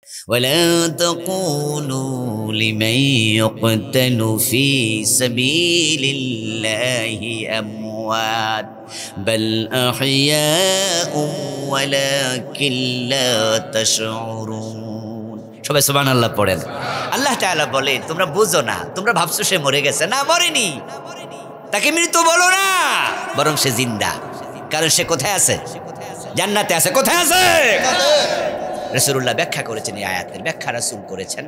ولا تقولوا لمن يقتل في سبيل الله أموات بل أحياء ولكن لا تشعرون সবাই সুবহানাল্লাহ পড়েন। আল্লাহ তাআলা বলে তোমরা বুঝো না, তোমরা ভাবছো সে মরে গেছে, না মরেনি, তাকে মৃত্যু বলো না, বরং সে জিন্দা। কারণ সে কোথায় আছে? জান্নাতে আছে। কোথায় আছে? রাসূলুল্লাহ ব্যাখ্যা করেছেন, এই আয়াতের ব্যাখ্যা রাসূল করেছেন।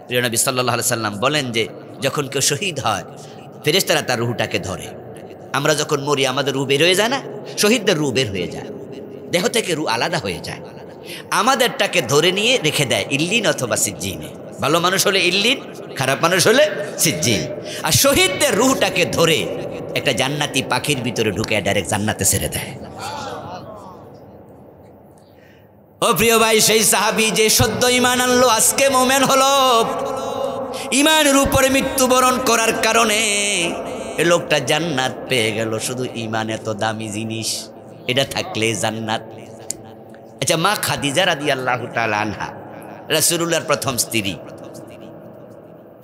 প্রিয় নবী সাল্লাল্লাহু আলাইহি সাল্লাম বলেন যে যখন কেউ শহীদ হয় ফেরেশতারা তার রূহটাকে ধরে। আমরা যখন মরি আমাদের রূহ বের হয়ে যায় না, শহীদদের রূহ বের হয়ে যায়, দেহ থেকে রূহ আলাদা হয়ে যায়। আমাদেরটাকে ধরে নিয়ে রেখে দেয় ইল্লিন অথবা সিজ্জিনে। ভালো মানুষ হলে ইল্লিন, খারাপ মানুষ হলে সিজ্জিন। আর শহীদদের রূহটাকে ধরে একটা জান্নাতি পাখির ভিতরে ঢুকে ডাইরেক্ট জান্নাতে ছেড়ে দেয়। ও প্রিয় ভাই, সেই সাহাবী যে সদ্য ঈমান আনলো, আজকে মুমিন হলো, ঈমানের উপরে মৃত্যুবরণ করার কারণে এই লোকটা জান্নাত পেয়ে গেল। শুধু ঈমান এত দামি জিনিস, এটা থাকলে জান্নাত। আচ্ছা, মা খাদিজা রাদিয়াল্লাহু তাআলা আনহা রাসূলুল্লাহর প্রথম স্ত্রী,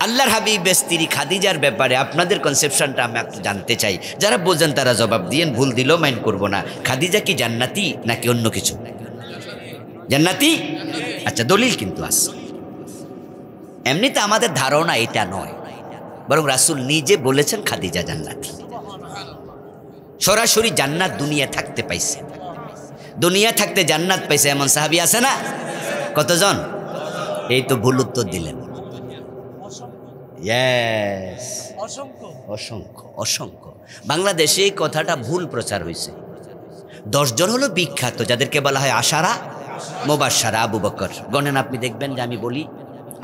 আল্লাহর হাবিবের স্ত্রী খাদিজার ব্যাপারে আপনাদের কনসেপশনটা আমি একটু জানতে চাই। যারা বোঝেন তারা জবাব দিয়েন, ভুল দিলেও মাইন্ড করব না। খাদিজা কি জান্নাতি নাকি অন্য কিছু? জান্নাতি। আচ্ছা, দলিল কিন্তু আছে। এমনিতে আমাদের ধারণা এটা নয়, বরং রাসূল নিজে বলেছেন খাদিজা জান্নাতি। সরাসরি জান্নাত দুনিয়া থাকতে পাইছে, দুনিয়া থাকতে জান্নাত পাইছে এমন সাহাবী আছে না? কতজন? এই তো ভুল উত্তর দিলেন। ইয়েস, অসংখ্য অসংখ্য অসংখ্য। বাংলাদেশে এই কথাটা ভুল প্রচার হয়েছে। 10 জন হলো বিখ্যাত, যাদেরকে বলা হয় আশারা মুবাশশারা। আবু বকর গণেন, আপনি দেখবেন যে আমি বলি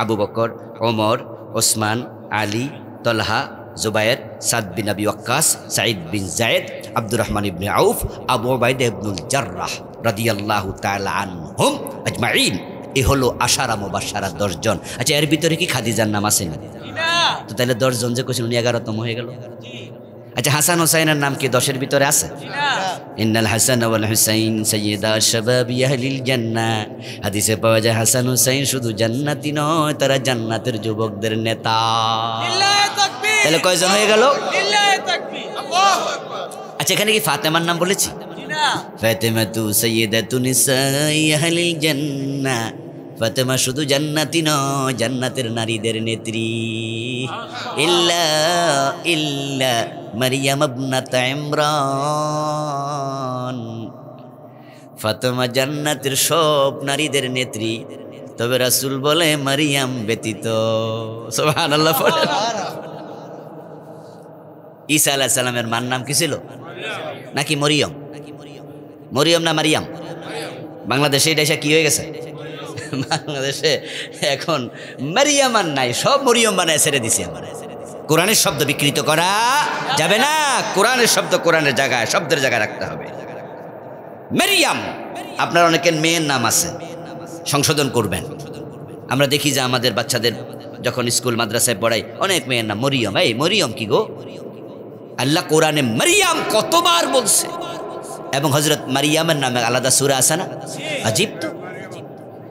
আবু বকর, ওমর, ওসমান, আলী, তলহা, জুবায়ের, সাদ বিন আবি ওয়াক্কাস, সাঈদ বিন যায়েদ, আব্দুর রহমান ইবনে আউফ, আবু উবাইদা ইবনুল জাররাহ রাদিয়াল্লাহু তাআলা আনহুম আজমাইন। এ হলো আশারা মুবাশশারা 10 জন। আচ্ছা, এর ভিতরে কি খাদিজার নাম আছে না? তো তাহলে 10 জন যে কোশ্চেন, উনি 11তম হয়ে গেল। আচ্ছা, হাসান হোসাইনের নাম কি 10-এর ভিতরে আছে? ইন্নাল হাসান ওয়াল হুসাইন সাইয়্যিদা শাবাবি আহলিল জান্নাহ। হাদিসে পাওয়া যায় হাসান হোসাইন শুধু জান্নাতি নয়, তারা জান্নাতের যুবকদের নেতা। লিল্লাহি তাকবীর। তাহলে কয়জন হয়ে গেল? লিল্লাহি তাকবীর, আল্লাহু আকবার। আচ্ছা, এখানে কি ফাতেমার নাম বলেছি? না। ফাতেমাতু সাইয়্যিদাতু নিসাই আহলিল জান্নাহ। ফাতেমা শুধু জান্নাতি নয়, জান্নাতের নারীদের নেত্রী। ইল্লা ইল্লা মারিয়াম ইবনাত ইমরান। ফাতেমা জান্নাতের সব নারীদের নেত্রী, তবে রাসূল বলে মারিয়াম ব্যতীত। সুবহানাল্লাহ। ঈসা আলাইহিস সালামের মার নাম কি ছিল? নাকি মরিয়ম? মরিয়ম না মারিয়াম? বাংলাদেশে এটা এসে কি হয়ে গেছে? বাংলাদেশে এখন মারিয়াম আর নাই, সব মরিয়ম বানায় ছেড়ে দিছে। কোরআনের শব্দ বিকৃত করা যাবে না। কোরআনের শব্দ কোরআনের জায়গায়, শব্দের জায়গায় রাখতে হবে। মারিয়াম, আপনার অনেকের মেয়ের নাম আছে, সংশোধন করবেন। আমরা দেখি যে আমাদের বাচ্চাদের যখন স্কুল মাদ্রাসায় পড়াই, অনেক মেয়ের নাম মরিয়ম। এই মরিয়ম কি গো? আল্লাহ কোরআনে মারিয়াম কতবার বলছে, এবং হযরত মারিয়ামের নামে আলাদা সূরা আছে না? আজীব তো,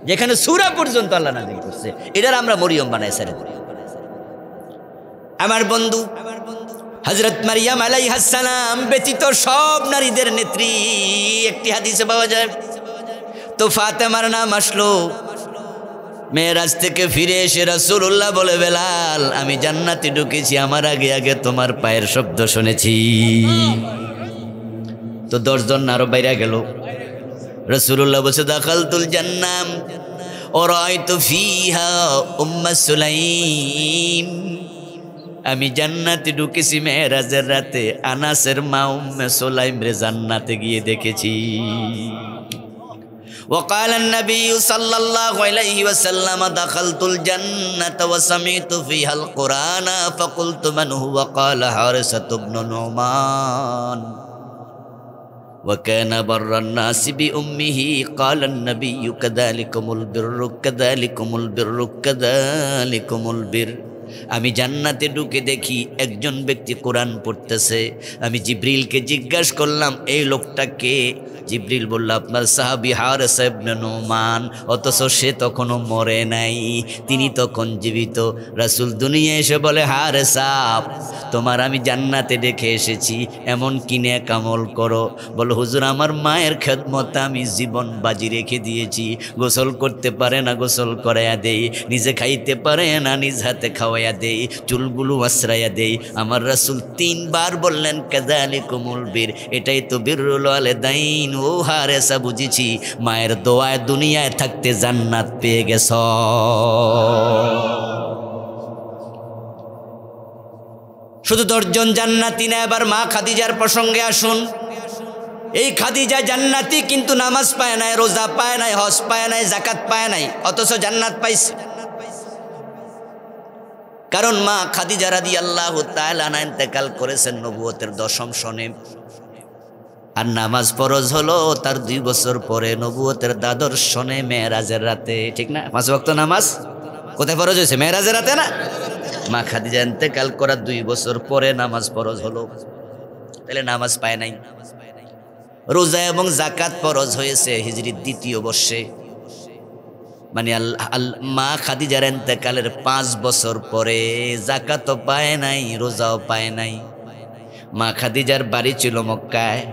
যেখানে সূরা পর্যন্ত আল্লাহ নাযিল করছে, এটার আমরা মরিয়ম বানাই ছেড়ে দিই। আমার বন্ধু, হযরত মারিয়াম আলাইহিস সালাম ব্যতীত সব নারীদের নেত্রী। একটি হাদিসে পাওয়া যায়, তো ফাতেমার নাম আসলো। মেরাজ থেকে ফিরে এসে রাসূলুল্লাহ বলে, বেলাল, আমি জান্নাতে ঢুকেছি, আমার আগে আগে তোমার পায়ের শব্দ শুনেছি। তো 10 জন আরো বাইরে গেল। রাসূলুল্লাহ বলছে, দাখালতুল জান্নাম ওয়া রাআইতু ফিহা উম্মু সুলাইম। আমি জান্নাতে ঢুকেছি মেরাজের রাতে, আনাসের মা উম্মে সুলাইম রে জান্নাতে গিয়ে দেখেছি। وقال النبي صلى الله عليه وسلم دخلت الجنة وسمعت فيها القرآن فقلت من هو؟ قال حارثة بن نعمان وكان بر الناس بأمه. قال النبي كذلكم البر كذلكم البر كذلكم البر আমি জান্নাতে ঢুকে দেখি একজন ব্যক্তি কোরআন পড়তেছে। আমি জিবরিলকে জিজ্ঞাসা করলাম, এই লোকটা কে? জিবরিল বলল, আপনার সাহাবী হারেসা ইবনে নুমান, অথচ সে তখনও মরে নাই, তিনি তখন জীবিত। রাসূল দুনিয়া এসে বলে, হারেসা, তোমার আমি জান্নাতে দেখে এসেছি, এমন কি নেক আমল করো? বলো, হুজুর আমার মায়ের খেদমতে আমি জীবন বাজি রেখে দিয়েছি। গোসল করতে পারে না, গোসল করাইয়া দেই। নিজে খাইতে পারে না, নিজ হাতে খাওয়াইয়া দেই। চুলগুলো আশ্রাইয়া দেই। আমার রাসূল 3 বার বললেন, কাযালিকুমুল বীর, এটাই তো বিররুল ওয়ালিদাইন। ও হারেসা, বুঝেছি মায়ের দোয়ায় দুনিয়ায় থাকতে জান্নাত পেয়ে গেছ। শুধু 10 জন জান্নাতি না, এবার মা খাদিজার প্রসঙ্গে আসুন। এই খাদিজা জান্নাতি, কিন্তু নামাজ পায় নাই, রোজা পায় নাই, হজ পায় নাই, যাকাত পায় নাই, অথচ জান্নাত পাইছে। কারণ মা খাদিজা রাদিয়াল্লাহু তাআলা আনহা ইন্তেকাল করেছেন নবুয়তের 10ম সনে, আর নামাজ ফরজ হলো তার 2 বছর পরে নবুয়তের 12 সনে মেরাজের রাতে। ঠিক না? 5 ওয়াক্ত নামাজ কোথায় ফরজ হয়েছে? মেরাজের রাতে না? মা খাদিজা ইন্তেকাল করার 2 বছর পরে নামাজ ফরজ হলো, তাহলে নামাজ পায় নাই। রোজা এবং যাকাত ফরজ হয়েছে হিজরির 2য় বর্ষে, মানে মা খাদিজার ইন্তেকালের 5 বছর পরে। যাকাতও পায় নাই, রোজাও পায় নাই। মা খাদিজার বাড়ি ছিল মক্কায়।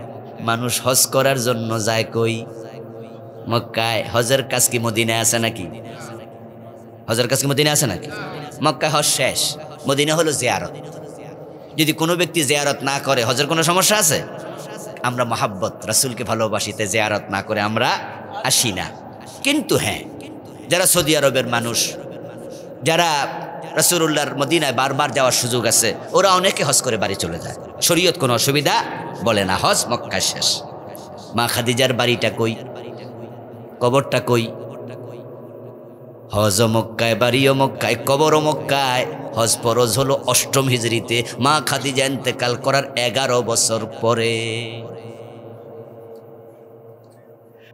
মানুষ হজ করার জন্য যায় কই? মক্কায়। হজের কাজ কি মদিনায় আছে নাকি? হজের কাজ কি মদিনায় আছে নাকি? মক্কায় হজ শেষ, মদিনা হলো জিয়ারত। যদি কোনো ব্যক্তি জিয়ারত না করে, হজের কোনো সমস্যা আছে? আমরা মহাব্বত, রাসূলকে ভালোবাসিতে জিয়ারত না করে আমরা আসি না। কিন্তু হ্যাঁ, যারা সৌদি আরবের মানুষ, যারা রাসূলুল্লাহর মদিনায় বারবার যাওয়ার সুযোগ আছে, ওরা অনেকে হজ করে বাড়ি চলে যায়। শরীয়ত কোনো অসুবিধা বলে না, হজ মক্কা শেষ। মা খাদিজার বাড়িটা কই? কবরটা কই? হজ মক্কায়, বাড়িও মক্কায়, কবরও মক্কায়। হজ ফরজ হলো 8ম হিজরিতে, মা খাদিজা ইন্তেকাল করার 11 বছর পরে।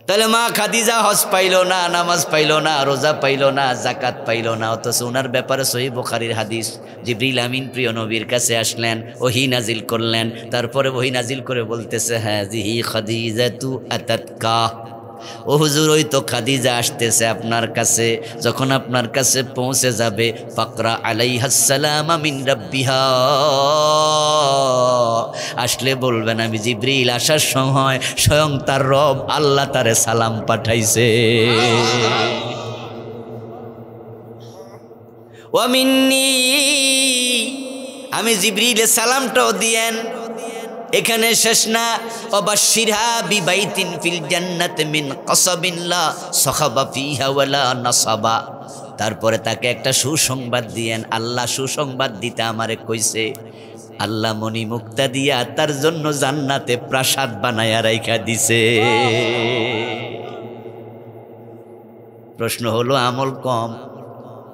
তাহলে মা খাদিজা হজ পাইল না, নামাজ পাইল না, রোজা পাইল না, যাকাত পাইল না, অথচ ওনার ব্যাপারে সহিহ বুখারীর হাদিস, জিবরিল আমিন প্রিয় নবীর কাছে আসলেন, ওহী নাজিল করলেন। তারপরে ওহী নাজিল করে বলতেছে, হাযিহি খাদিজাতু আতাতকা, ও হুজুর, ওই তো খাদিজা আসতেছে আপনার কাছে। যখন আপনার কাছে পৌঁছে যাবে, ফাকরা আলাইহাস সালাম মিন রাব্বিহা, আসলে বলবেন আমি জিবরিল আসার সময় স্বয়ং তার রব আল্লাহ তারে সালাম পাঠাইছে। ওয়া মিন্নি, আমি জিবরিলের সালামটাও দিয়েন। এখানে শেষ না, অবাশিরহা বিবাইতিন ফিল জান্নাত মিন কাসাবিন লা সাখাবা ফিহা ওয়ালা নাসাবা। তারপরে তাকে একটা সুসংবাদ দিয়েন। আল্লাহ সুসংবাদ দিতে আমারে কইছে, আল্লাহ মনি মুক্তা দিয়া তার জন্য জান্নাতে প্রাসাদ বানায়া রাইখা দিছে। প্রশ্ন হলো, আমল কম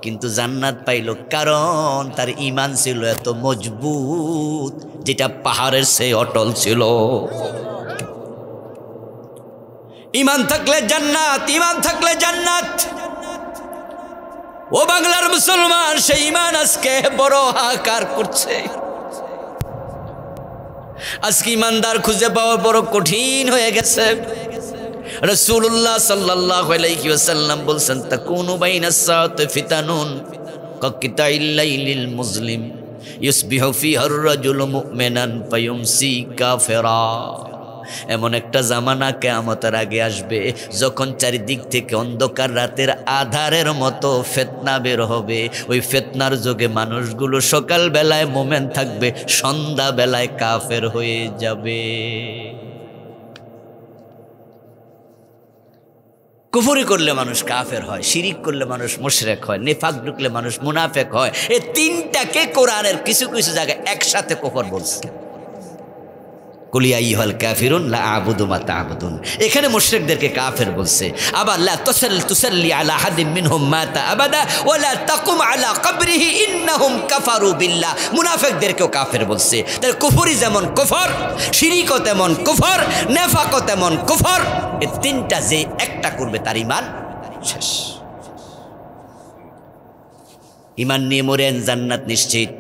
কিন্তু জান্নাত পাইল, কারণ তার ঈমান ছিল এত মজবুত, যেটা পাহাড়ের চেয়ে অটল ছিল। ঈমান থাকলে জান্নাত, ঈমান থাকলে জান্নাত। ও বাংলার মুসলমান, সেই ঈমান আজকে বড় হাহাকার করছে। আজকে ঈমানদার খুঁজে পাওয়া বড় কঠিন হয়ে গেছে। রাসূলুল্লাহ সাল্লাল্লাহু আলাইহি ওয়াসাল্লাম বলছেন, তাকুনু বাইনাস সাআতি ফিতানুন কাকিতাইল লাইলিল মুসলিম ইউসবিহু ফিহা আর-রাজুলু মুমিনান ফায়ুমসি কাফিরা। এমন একটা জামানা কিয়ামতের আগে আসবে, যখন চারিদিক থেকে অন্ধকার রাতের আধারের মতো ফিতনা বের হবে। ওই ফিতনার যুগে মানুষগুলো সকাল বেলায় মুমিন থাকবে, সন্ধ্যা বেলায় কাফের হয়ে যাবে। কুফরি করলে মানুষ কাফের হয়, শিরিক করলে মানুষ মুশরিক হয়, নিফাক ঢুকলে মানুষ মুনাফিক হয়। এই 3টাকে কোরআনের কিছু কিছু জায়গায় একসাথে কুফর বলছে। কুল ইয়া আইয়ুহাল কাফিরুন লা আ'বুদু মা তা'বুদুন, এখানে মুশরিকদেরকে কাফের বলছে। আবার লা তুসাল্লি আলা আহাদিন মিনহুম মাতা আবাদা ওয়া লা তাকুম আলা কবরিহি ইন্নাহুম কাফারু বিল্লাহ, মুনাফিকদেরকেও কাফের বলছে। তাহলে কুফরি যেমন কুফর, শিরিকও তেমন কুফর, নিফাকও তেমন কুফর। এই 3টা যে একটা করবে তার ঈমান শেষ। ইমান নিয়ে মরেন, জান্নাত নিশ্চিত।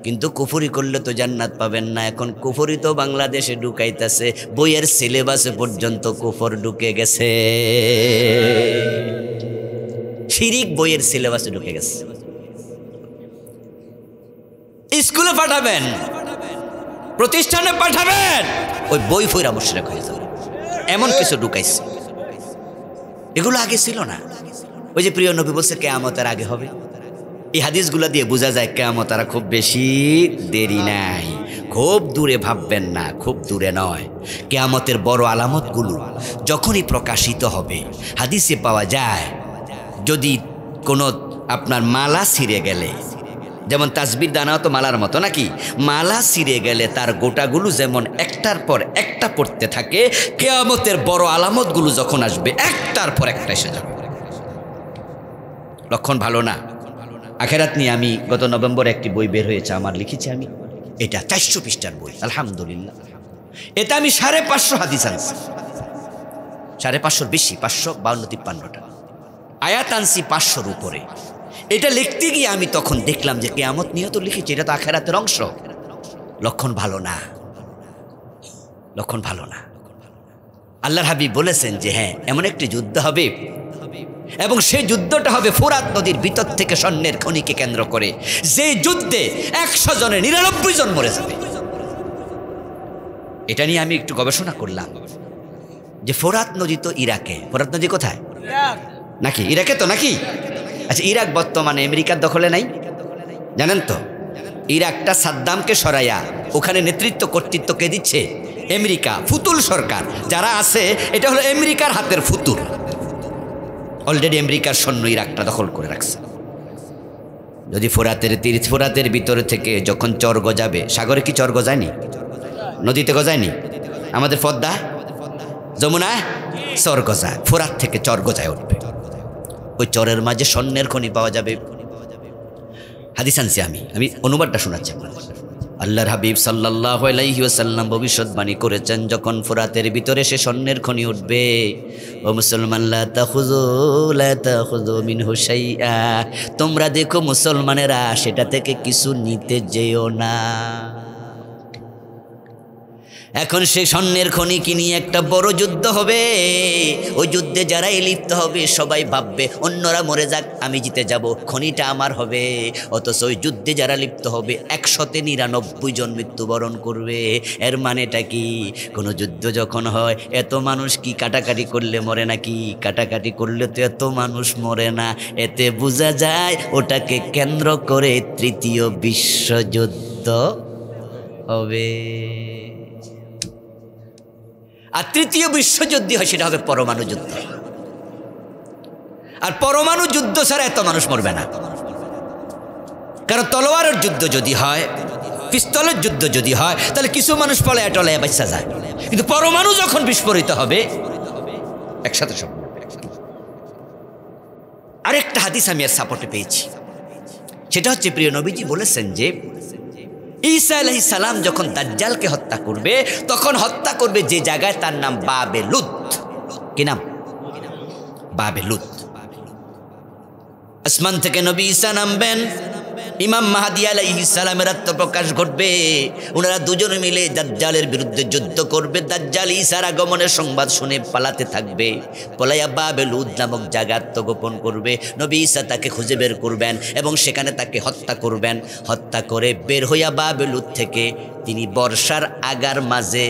কিন্তু কুফরি করলে তো জান্নাত পাবেন না। এখন কুফরি তো বাংলাদেশে ঢুকাইতেছে, বইয়ের সিলেবাসে পর্যন্ত কুফর ঢুকে গেছে। শিরিক বইয়ের সিলেবাসে ঢুকে গেছে। স্কুলে পাঠাবেন, প্রতিষ্ঠানে পাঠাবেন, ওই বই ফইরা মুশরিক হয়ে যাবে, এমন কিছু ঢুকাইছে। এগুলো আগে ছিল না। ওই যে প্রিয় নবী বলছে কিয়ামতের আগে হবে, এই হাদিসগুলো দিয়ে বোঝা যায় কিয়ামত আর খুব বেশি দেরি নাই। খুব দূরে ভাববেন না, খুব দূরে নয়। কিয়ামতের বড় আলামতগুলো যখনই প্রকাশিত হবে, হাদিসে পাওয়া যায় যদি কোনো আপনার মালা ছিঁড়ে গেলে, যেমন তাসবির দানাও তো মালার মতো নাকি, মালা ছিঁড়ে গেলে তার গোটাগুলো যেমন একটার পর একটা পড়তে থাকে, কিয়ামতের বড় আলামতগুলো যখন আসবে একটার পর একটা এসে যাবে। লক্ষণ ভালো না। আখেরাত নিয়ে আমি গত নভেম্বরে একটি বই বের হয়েছে আমার, লিখেছি আমি, এটা 400 পৃষ্ঠার বই, আলহামদুলিল্লাহ। এটা আমি 550 হাদিস আনছি, 550 বেশি, 552-53টা আয়াত আনছি, 500-র উপরে। এটা লিখতে গিয়ে আমি তখন দেখলাম যে কিয়ামত নিয়ে তো লিখেছি, এটা তো আখেরাতের অংশ। লক্ষণ ভালো না, লক্ষণ ভালো না। আল্লাহর হাবিব বলেছেন যে হ্যাঁ, এমন একটি যুদ্ধ হবে, এবং সেই যুদ্ধটা হবে ফোরাত নদীর ভিতর থেকে স্বর্ণের খনিকে কেন্দ্র করে। যে যুদ্ধে 100 জনের 99 জন মরে যাবে। এটা নিয়ে আমি একটু গবেষণা করলাম যে ফোরাত নদী তো ইরাকে, ফোরাত নদী কোথায় নাকি ইরাকে তো নাকি? আচ্ছা, ইরাক বর্তমানে আমেরিকার দখলে নাই, জানেন তো? ইরাকটা সাদ্দামকে সরাইয়া ওখানে নেতৃত্ব কর্তৃত্ব কে দিচ্ছে? আমেরিকা, ফুতুল সরকার যারা আছে, এটা হলো আমেরিকার হাতের ফুতুল। অলরেডি আমেরিকার সৈন্য ইরাকটা দখল করে রাখছে। যদি ফোরাতের ভিতরে থেকে যখন চর গজাবে, সাগরে কি চর গজায়নি? নদীতে গজায়নি? আমাদের পদ্মা, যমুনা চর গজায়, ফোরাত থেকে চর গজায় উঠবে। ওই চরের মাঝে স্বর্ণের খনি পাওয়া যাবে। হাদিস আনছি আমি অনুবাদটা শোনাচ্ছি। আল্লাহর হাবিব সাল্লাল্লাহু আলাইহি ওয়াসাল্লাম ভবিষ্যৎবাণী করেছেন, যখন ফোরাতের ভিতরে সে স্বর্ণের খনি উঠবে, ও মুসলমান, লা তাখুযু মিনহু শাইআ, তোমরা দেখো মুসলমানেরা সেটা থেকে কিছু নিতে যেও না। এখন সেই স্বর্ণের খনি কি নিয়ে একটা বড় যুদ্ধ হবে। ওই যুদ্ধে যারাই লিপ্ত হবে সবাই ভাববে অন্যরা মরে যাক, আমি জিতে যাব, খনিটা আমার হবে। অথচ ওই যুদ্ধে যারা লিপ্ত হবে 199 জন মৃত্যুবরণ করবে। এর মানেটা কি? কোনো যুদ্ধ যখন হয় এত মানুষ কি কাটাকাটি করলে মরে নাকি? কাটাকাটি করলে তো এত মানুষ মরে না। এতে বোঝা যায় ওটাকে কেন্দ্র করে তৃতীয় বিশ্বযুদ্ধ হবে। আর তৃতীয় বিশ্বযুদ্ধ হয় সেটা হবে পরমাণু যুদ্ধ। আর পরমাণু যুদ্ধ ছাড়া এত মানুষ মরবে না। কারণ তলোয়ারের যুদ্ধ যদি হয়, পিস্তলের যুদ্ধ যদি হয়, তাহলে কিছু মানুষ পলায় টলায় বাঁচা যায়। কিন্তু পরমাণু যখন বিস্ফোরিত হবে একসাথে সব। আরেকটা হাদিস আমি এর সাপোর্টে পেয়েছি, সেটা হচ্ছে প্রিয় নবীজি বলেছেন যে ঈসা আলাইহিস সালাম যখন দাজ্জালকে হত্যা করবে, তখন হত্যা করবে যে জায়গায়, তার নাম বাবেলুত। কি নাম? বাবেলুত। আসমান থেকে নবী ঈসা নামবেন, ইমাম মাহদী আলাইহিস সালামের আত্মপ্রকাশ ঘটবে। ওনারা দুজনে মিলে দাজ্জালের বিরুদ্ধে যুদ্ধ করবে। দাজ্জাল ঈসার আগমনের সংবাদ শুনে পালাতে থাকবে, পলাইয়া বাবেলুত নামক জায়গা আত্মগোপন করবে। নবী ঈসা তাকে খুঁজে বের করবেন এবং সেখানে তাকে হত্যা করবেন। হত্যা করে বের হইয়া বাবেলুত থেকে তিনি বর্ষার আগার মাঝে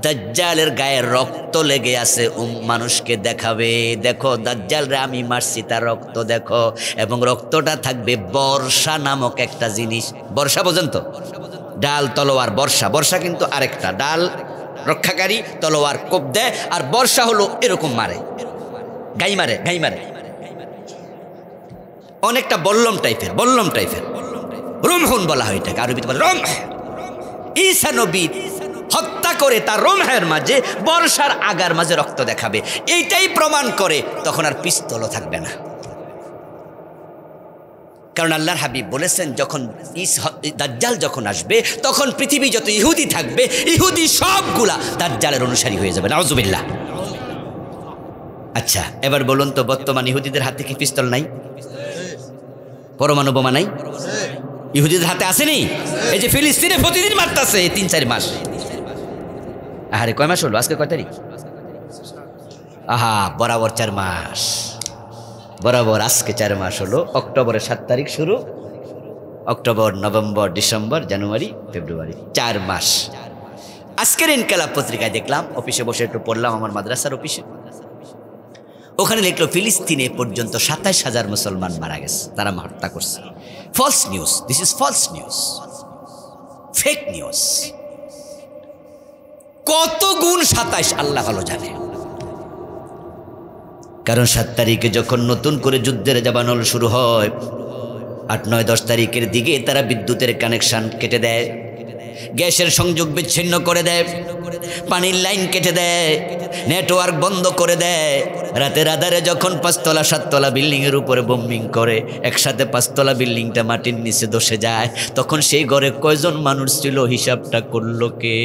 দাজ্জালের গায়ে রক্ত লেগে আছে, মানুষকে দেখাবে, দেখো দাজ্জালরে আমি মারছি, তার রক্ত দেখো। এবং রক্তটা থাকবে বর্ষা নামক একটা জিনিস। বর্ষা বোঝেন তো? ডাল, তলোয়ার, বর্ষা। বর্ষা কিন্তু আরেকটা, ডাল রক্ষাকারী, তলোয়ার কোপ দেয়, আর বর্ষা হলো এরকম মারে, গাই মারে, গাই মারে, অনেকটা বল্লম টাইপের, বল্লম টাইপের, রুমহুন বলা হয় এটাকে, আরবিতে বলে রুমহ। ঈসা নবী হত্যা করে তার রুমহের মাঝে, বর্ষার আগার মাঝে রক্ত দেখাবে। এইটাই প্রমাণ করে তখন আর পিস্তলও থাকবে না। কারণ আল্লাহর হাবিব বলেছেন, যখন দাজ্জাল যখন আসবে তখন পৃথিবী যত ইহুদি থাকবে, ইহুদি সবগুলা দাজ্জালের অনুসারী হয়ে যাবে। নাউজুবিল্লাহ। আচ্ছা, এবার বলুন তো, বর্তমান ইহুদিদের হাতে কি পিস্তল নাই? পরমাণু বোমা নাই? ইহুদিদের হাতে আসেনি? এই যে ফিলিস্তিনে প্রতিদিন মারতাছে 3-4 মাস। আহারে কয় মাস হলো? আজকে কয় তারিখ? আহা, বরাবর 4 মাস, বরাবর আজকে 4 মাস হলো। অক্টোবরের 7 তারিখ শুরু, অক্টোবর, নভেম্বর, ডিসেম্বর, জানুয়ারি, ফেব্রুয়ারি, 4 মাস। আজকের ইনকালাব পত্রিকায় দেখলাম, অফিসে বসে একটু পড়লাম, আমার মাদ্রাসার অফিসে, ওখানে লিখলো ফিলিস্তিনে পর্যন্ত 27,000 মুসলমান মারা গেছে, তারা হত্যা করছে। False news, this is false news, fake news. কত গুণ 27 আল্লাহ ভালো জানে। কারণ 7 তারিখে যখন নতুন করে যুদ্ধের জাবানল শুরু হয়, 8, 9, 10 তারিখের দিকে তারা বিদ্যুতের কানেকশন কেটে দেয়, গ্যাসের সংযোগ বিচ্ছিন্ন করে দেয়, পানির লাইন কেটে দেয়, নেটওয়ার্ক বন্ধ করে দেয়। রাতের আধারে যখন 5 তলা 7 তলা বিল্ডিংয়ের উপরে বোম্বিং করে, একসাথে 5 তলা বিল্ডিংটা মাটির নিচে ধসে যায়, তখন সেই ঘরে কয়জন মানুষ ছিল হিসাবটা করলো কে?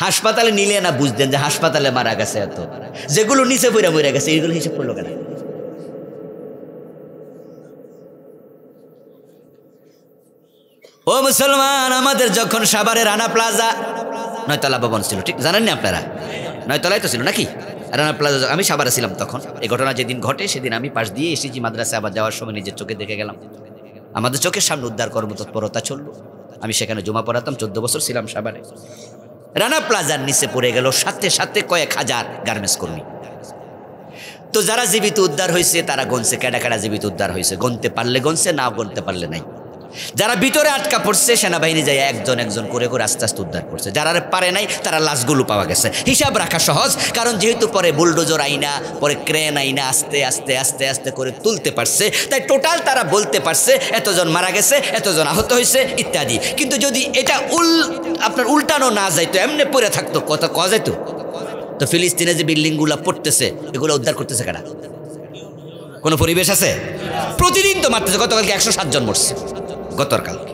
হাসপাতালে নিলে না বুঝতেন যে হাসপাতালে মারা গেছে এত, যেগুলো নিচে পড়ে মরে গেছে এইগুলো হিসাব করলো কেন? ও মুসলমান, আমাদের যখন সাভারে রানা প্লাজা 9 তলা ভবন ছিল, ঠিক জানেন না আপনারা? 9 তলায় তো ছিল নাকি রানা প্লাজা? আমি সাভারে ছিলাম তখন। এই ঘটনা যেদিন ঘটে সেদিন আমি পাশ দিয়ে এসেছি মাদ্রাসা, আবার যাওয়ার সময় নিজের চোখে দেখে গেলাম। আমাদের চোখের সামনে উদ্ধার কর্মতৎপরতা চলল। আমি সেখানে জমা পড়াতাম, 14 বছর ছিলাম সাভারে। রানা প্লাজার নিচে পড়ে গেল সাথে সাথে কয়েক হাজার গার্মেন্টস কর্মী। তো যারা জীবিত উদ্ধার হয়েছে তারা গনছে, কেডা কেডা জীবিত উদ্ধার হয়েছে, গনতে পারলে গনছে, না গনতে পারলে নাই। যারা ভিতরে আটকা পড়ছে সেনাবাহিনী যায় একজন একজন করে করে আস্তে আস্তে উদ্ধার করছে। যারা পারে নাই তারা লাশগুলো পাওয়া গেছে। হিসাব রাখা সহজ, কারণ যেহেতু পরে বুলডোজার আইনা, পরে ক্রেন আইনা আস্তে আস্তে আস্তে আস্তে করে তুলতে পারছে, তাই টোটাল তারা বলতে পারছে এতজন মারা গেছে, এতজন আহত হয়েছে ইত্যাদি। কিন্তু যদি এটা আপনার উল্টানো না যাইতো, এমনি পড়ে থাকতো, কথা কওয়া যাইতো? তো ফিলিস্তিনে যে বিল্ডিংগুলো পড়তেছে এগুলো উদ্ধার করতেছে কারা? কোনো পরিবেশ আছে? প্রতিদিন তো মারতেছে। গতকালকে 107 জন মরছে, গতকালকে।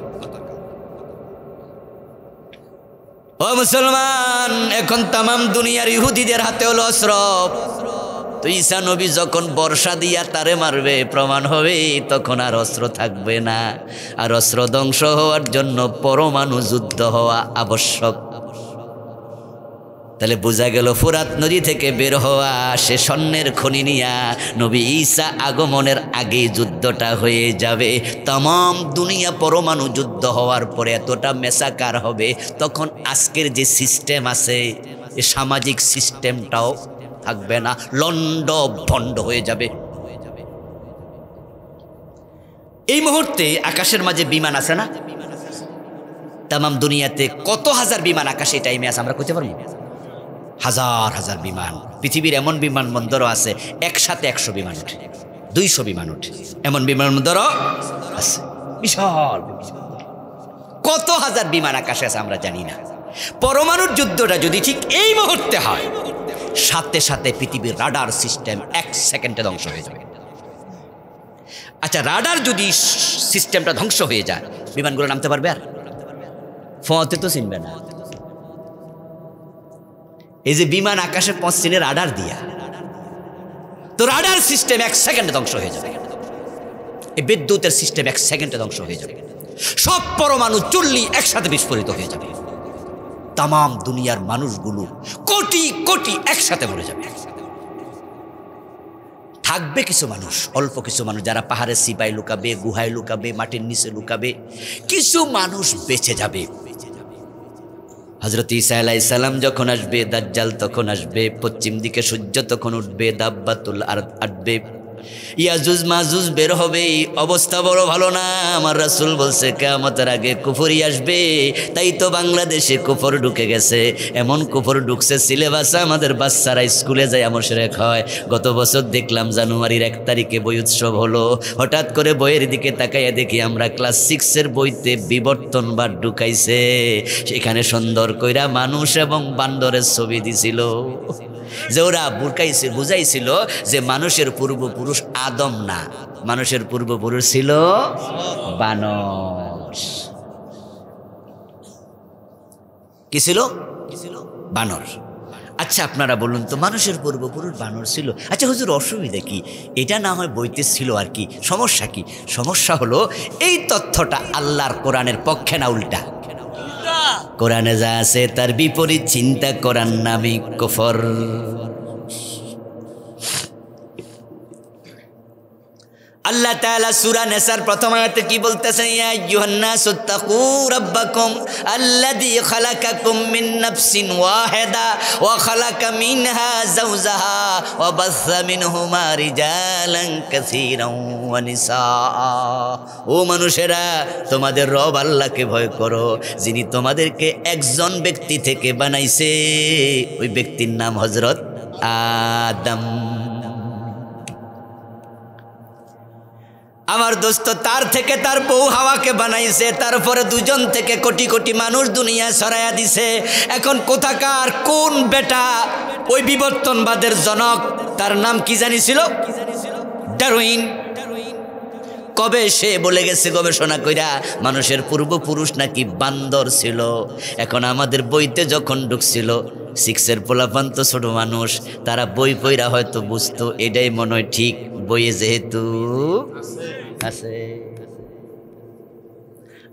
ও মুসলমান, এখন তামাম দুনিয়ার ইহুদিদের হাতে হলো অস্ত্র। তো ঈসা নবী যখন বর্ষা দিয়া তারে মারবে, প্রমাণ হবে, তখন আর অস্ত্র থাকবে না। আর অস্ত্র ধ্বংস হওয়ার জন্য পরমাণু যুদ্ধ হওয়া আবশ্যক। তাহলে বোঝা গেল ফুরাত নদী থেকে বের হওয়া সে স্বর্ণের খনি নিয়া নবী ঈসা আগমনের আগেই যুদ্ধটা হয়ে যাবে। তামাম দুনিয়া পরমাণু যুদ্ধ হওয়ার পরে এতটা মেসাকার হবে, তখন আজকের যে সিস্টেম আছে এই সামাজিক সিস্টেমটাও থাকবে না, লন্ড ভন্ড হয়ে যাবে। এই মুহূর্তে আকাশের মাঝে বিমান আছে না? তামাম দুনিয়াতে কত হাজার বিমান আকাশে এই টাইমে আছে আমরা কইতে পারবো? হাজার হাজার বিমান। পৃথিবীর এমন বিমানবন্দরও আছে একসাথে 100 বিমান ওঠে, 200 বিমান ওঠে, এমন বিমানবন্দরও আছে। বিশাল কত হাজার বিমান আকাশে আছে আমরা জানি না। পরমাণুর যুদ্ধটা যদি ঠিক এই মুহূর্তে হয়, সাথে সাথে পৃথিবীর রাডার সিস্টেম 1 সেকেন্ডে ধ্বংস হয়ে যাবে। আচ্ছা, রাডার যদি সিস্টেমটা ধ্বংস হয়ে যায়, বিমানগুলো নামতে পারবে? আর ফতে তো চিনবে না। এই যে বিমান আকাশে পৌঁছছে রাডার দিয়া, তো রাডার সিস্টেম 1 সেকেন্ডে ধ্বংস হয়ে যাবে। এই বিদ্যুতের সিস্টেম 1 সেকেন্ডে ধ্বংস হয়ে যাবে। সব পরমাণু চুল্লি একসাথে বিস্ফোরিত হয়ে যাবে। তামাম দুনিয়ার মানুষগুলো কোটি কোটি একসাথে মরে যাবে। থাকবে কিছু মানুষ, অল্প কিছু মানুষ, যারা পাহাড়ের সিপাই লুকাবে, গুহায় লুকাবে, মাটির নিচে লুকাবে। কিছু মানুষ বেঁচে যাবে। হযরত ঈসা আলাইহিস সালাম যখন আসবে, দাজ্জাল তখন আসবে, পশ্চিম দিকে সূর্য তখন উঠবে, দাব্বাতুল আরদ আসবে, ইয়াজুজ মাজুজ বের হবে। অবস্থা বড় ভালো না। আমার রাসূল বলছে কিয়ামতের আগে কুফরি আসবে। তাই তো বাংলাদেশে কুফর ঢুকে গেছে। এমন কুফর ঢুকছে সিলেবাসে আমাদের বাচ্চারা স্কুলে যায় মুশরিক হয়। গত বছর দেখলাম জানুয়ারির 1 তারিখে বই উৎসব হলো। হঠাৎ করে বইয়ের দিকে তাকাইয়া দেখি আমরা ক্লাস 6-এর বইতে বিবর্তনবাদ ঢুকাইছে। সেখানে সুন্দর কইরা মানুষ এবং বান্দরের ছবি দিছিল, যে ওরা বুঝাইছিল যে মানুষের পূর্বপুরুষ আদম না, মানুষের পূর্বপুরুষ ছিল বানর। কি ছিল? বানর। আচ্ছা আপনারা বলুন তো, মানুষের পূর্বপুরুষ বানর ছিল। আচ্ছা হুজুর, অসুবিধা কি? এটা না হয় বইতে ছিল আর কি, সমস্যা কি? সমস্যা হলো এই তথ্যটা আল্লাহর কোরআনের পক্ষে না উল্টা। কোরআনে যা আছে তার বিপরীত চিন্তা করার নামই কুফর। আল্লাহ তাআলা সূরা নিসার প্রথম আয়াতে কি বলতেছেন? ইয়া আইয়ুহান নাসু তাকু রাব্বাকুম আল্লাযী খালাকাকুম মিন নাফসিন ওয়াহিদা ওয়া খালাকা মিনহা যাওজাহা ওয়া বাসসা মিনহুমা রিজালান কাসীরান ওয়া নিসা। ও মানুষেরা, তোমাদের রব আল্লাহকে ভয় করো, যিনি তোমাদেরকে একজন ব্যক্তি থেকে বানাইছে। ওই ব্যক্তির নাম হযরত আদম। আমার দোস্ত, তার থেকে তার বউ হাওয়াকে বানাইছে, তারপরে দুজন থেকে কোটি কোটি মানুষ দুনিয়া ছড়াইয়া দিছে। এখন কোথাকার কোন বেটা ওই বিবর্তনবাদের জনক, তার নাম কি জানিছিল? ডারউইন। কবে সে বলে গেছে গবেষণা কইরা মানুষের পূর্বপুরুষ নাকি বান্দর ছিল। এখন আমাদের বইতে যখন ঢুকছিল, 6 পোলাপান তো ছোট মানুষ, তারা বই পইরা হয়তো বুঝতো এটাই মনে হয় ঠিক, বইয়ে যেহেতু আছে।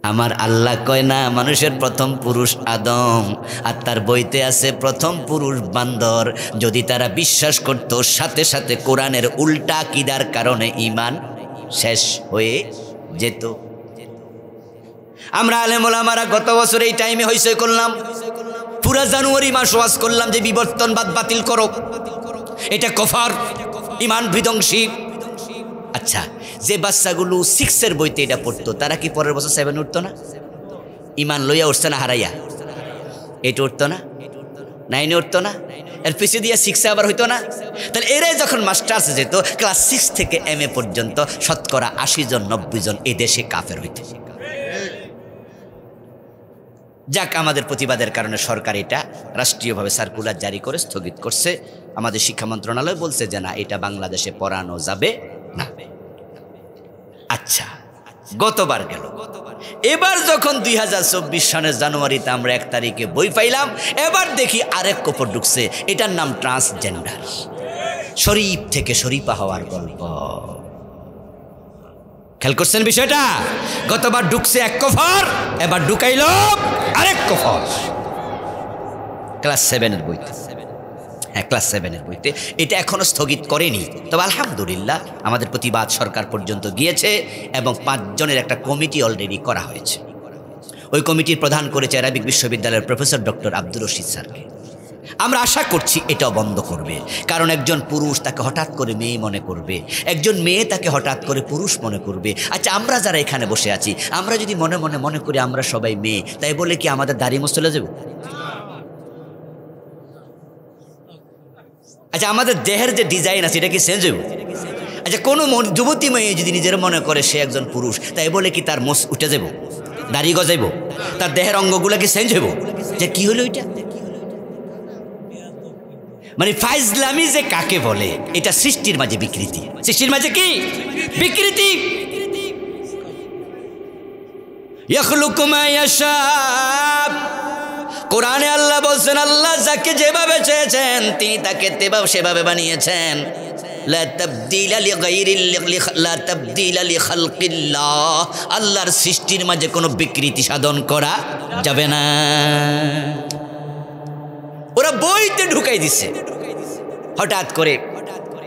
আমার আল্লাহ কয় না মানুষের প্রথম পুরুষ আদম, আর তার বইতে আছে প্রথম পুরুষ বান্দর। যদি তারা বিশ্বাস করত, সাথে সাথে কোরআনের উল্টা আকীদার কারণে ঈমান শেষ হয়ে যেত। আমরা আলেম ওলামারা গত বছর এই টাইমে হইচই করলাম, পুরা জানুয়ারি মাস ওয়াজ করলাম যে বিবর্তনবাদ বাতিল করো, এটা কুফর, ঈমান বিধ্বংসী। আচ্ছা, যে বাচ্চাগুলো 6 বইতে এটা পড়তো, তারা কি পরের বছর 7 উঠতো না? ঈমান লইয়া উঠছে না হারাইয়া? এটা উঠতো না? 9 উঠতো না? এর পিছিয়ে দিয়ে 6 আবার হইতো না? তাহলে এরাই যখন মাস্টার্সে যেত, ক্লাস 6 থেকে MA পর্যন্ত 80 জন 90 জন এই দেশে কাফের হইত। যাক, আমাদের প্রতিবাদের কারণে সরকার এটা রাষ্ট্রীয়ভাবে সার্কুলার জারি করে স্থগিত করছে। আমাদের শিক্ষা মন্ত্রণালয় বলছে যে না, এটা বাংলাদেশে পড়ানো যাবে না। আচ্ছা, গতবার গেল। এবার যখন 2024 সালের জানুয়ারিতে আমরা 1 তারিখে বই পাইলাম, এবার দেখি আরেক কপর ঢুকছে, এটার নাম ট্রান্সজেন্ডার। শরীফ থেকে শরীফা হওয়ার গল্প। খেয়াল করছেন বিষয়টা? গতবার ঢুকছে এক কফর, এবার ঢুকাইল আরেক কফর। ক্লাস 7 বইতে, ক্লাস 7 বইতে এটা এখনো স্থগিত করেনি। তবে আলহামদুলিল্লাহ আমাদের প্রতিবাদ সরকার পর্যন্ত গিয়েছে এবং 5 জনের একটা কমিটি অলরেডি করা হয়েছে। ওই কমিটির প্রধান করেছে আরবিক বিশ্ববিদ্যালয়ের প্রফেসর ডক্টর আব্দুর রশিদ স্যারকে। আমরা আশা করছি এটাও বন্ধ করবে, কারণ একজন পুরুষ তাকে হঠাৎ করে মেয়ে মনে করবে, একজন মেয়ে তাকে হঠাৎ করে পুরুষ মনে করবে। আচ্ছা, আমরা যারা এখানে বসে আছি, আমরা যদি মনে মনে মনে করি আমরা সবাই মেয়ে, তাই বলে কি আমাদের দাড়ি মুছ চলে যাব? আচ্ছা, আমাদের দেহের যে ডিজাইন আছে এটা কি চেঞ্জ হইব? আচ্ছা, কোনো যুবতী মেয়ে যদি নিজের মনে করে সে একজন পুরুষ, তাই বলে কি তার মোষ উঠে যাব, দাড়ি গজাইব, তার দেহের অঙ্গগুলো কি চেঞ্জ হইব? যে কি হলো এটা? মানে ফাইজলামি যে কাকে বলে, এটা সৃষ্টির মাঝে বিকৃতি। সৃষ্টির মাঝে কি বিকৃতি? ইয়াখলুকু মা ইয়াশা। কোরআনে আল্লাহ বলছেন, আল্লাহ যাকে যেভাবে চেয়েছেন তিনি তাকে সেভাবে বানিয়েছেন। লা তাবদীলা লিখালকিল্লাহ। আল্লাহর সৃষ্টির মাঝে কোনো বিকৃতি সাধন করা যাবে না। ওরা বইতে ঢুকাই দিছে হঠাৎ করে।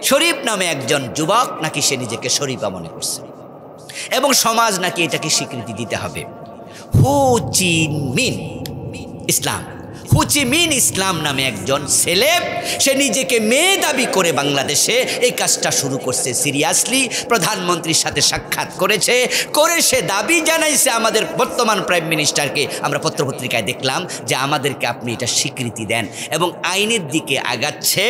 শরীফ নামে একজন যুবক নাকি সে নিজেকে শরীফা মনে করছে এবং সমাজ নাকি এটাকে স্বীকৃতি দিতে হবে। হো চি মিন ইসলাম, হো চি মিন ইসলাম নামে একজন সেলেব, সে নিজেকে মেয়ে দাবি করে বাংলাদেশে এই কাজটা শুরু করছে সিরিয়াসলি। প্রধানমন্ত্রীর সাথে সাক্ষাৎ করেছে, করে সে দাবি জানাইছে আমাদের বর্তমান প্রাইম মিনিস্টারকে। আমরা পত্রপত্রিকায় দেখলাম যে আমাদেরকে আপনি এটা স্বীকৃতি দেন, এবং আইনের দিকে আগাচ্ছে।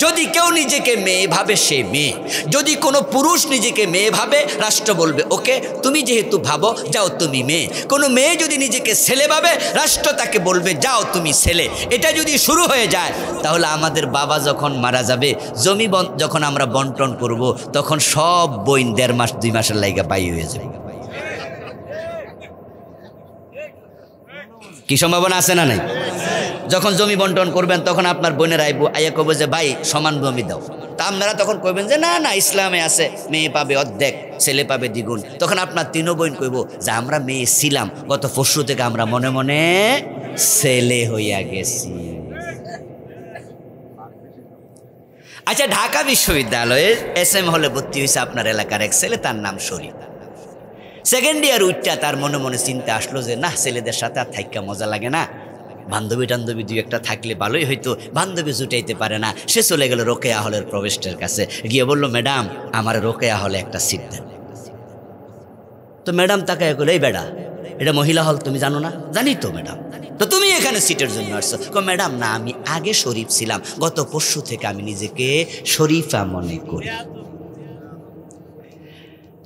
যদি কেউ নিজেকে মেয়ে ভাবে সে মেয়ে, যদি কোনো পুরুষ নিজেকে মেয়ে ভাবে রাষ্ট্র বলবে ওকে তুমি যেহেতু ভাবো যাও তুমি মেয়ে। কোনো মেয়ে যদি নিজেকে ছেলে ভাবে রাষ্ট্র তাকে বলবে যাও তুমি ছেলে। এটা যদি শুরু হয়ে যায় তাহলে আমাদের বাবা যখন মারা যাবে, জমি যখন আমরা বন্টন করব, তখন সব বইন 1.5 মাস 2 মাসের লাইগা বাই হয়ে যাবে। কি সম্ভাবনা আছে না নাই? যখন জমি বন্টন করবেন তখন আপনার বোনের আইয়া কবে যে ভাই সমান জমি দাও, তা আপনারা তখন কইবেন যে না না ইসলামে আছে মেয়ে পাবে অর্ধেক ছেলে পাবে দ্বিগুণ। তখন আপনার তিনও বোন কইব যে আমরা মেয়ে ছিলাম, গত পরশু থেকে আমরা মনে মনে ছেলে হইয়া গেছি। আচ্ছা, ঢাকা বিশ্ববিদ্যালয়ে SM হলে ভর্তি হয়েছে আপনার এলাকার এক ছেলে, তার নাম শরীফ। সেকেন্ড ইয়ার উঠটা তার মনে মনে চিন্তা আসলো যে না, ছেলেদের সাথে আর থাইকা মজা লাগে না, বান্ধবী টান্ধবী দুই একটা থাকলে ভালোই হইতো, বান্ধবী জুটাইতে পারে না। সে চলে গেল রোকেয়া হলের প্রবেশটার কাছে, গিয়ে বলল ম্যাডাম আমার রোকেয়া হলে একটা সিট দেন। তো ম্যাডাম তাকে বলে এই বেড়া, এটা মহিলা হল তুমি জানো না? জানি তো ম্যাডাম। তো তুমি এখানে সিটের জন্য আসছো? ম্যাডাম না, আমি আগে শরীফ ছিলাম, গত পরশু থেকে আমি নিজেকে শরীফা মনে করি।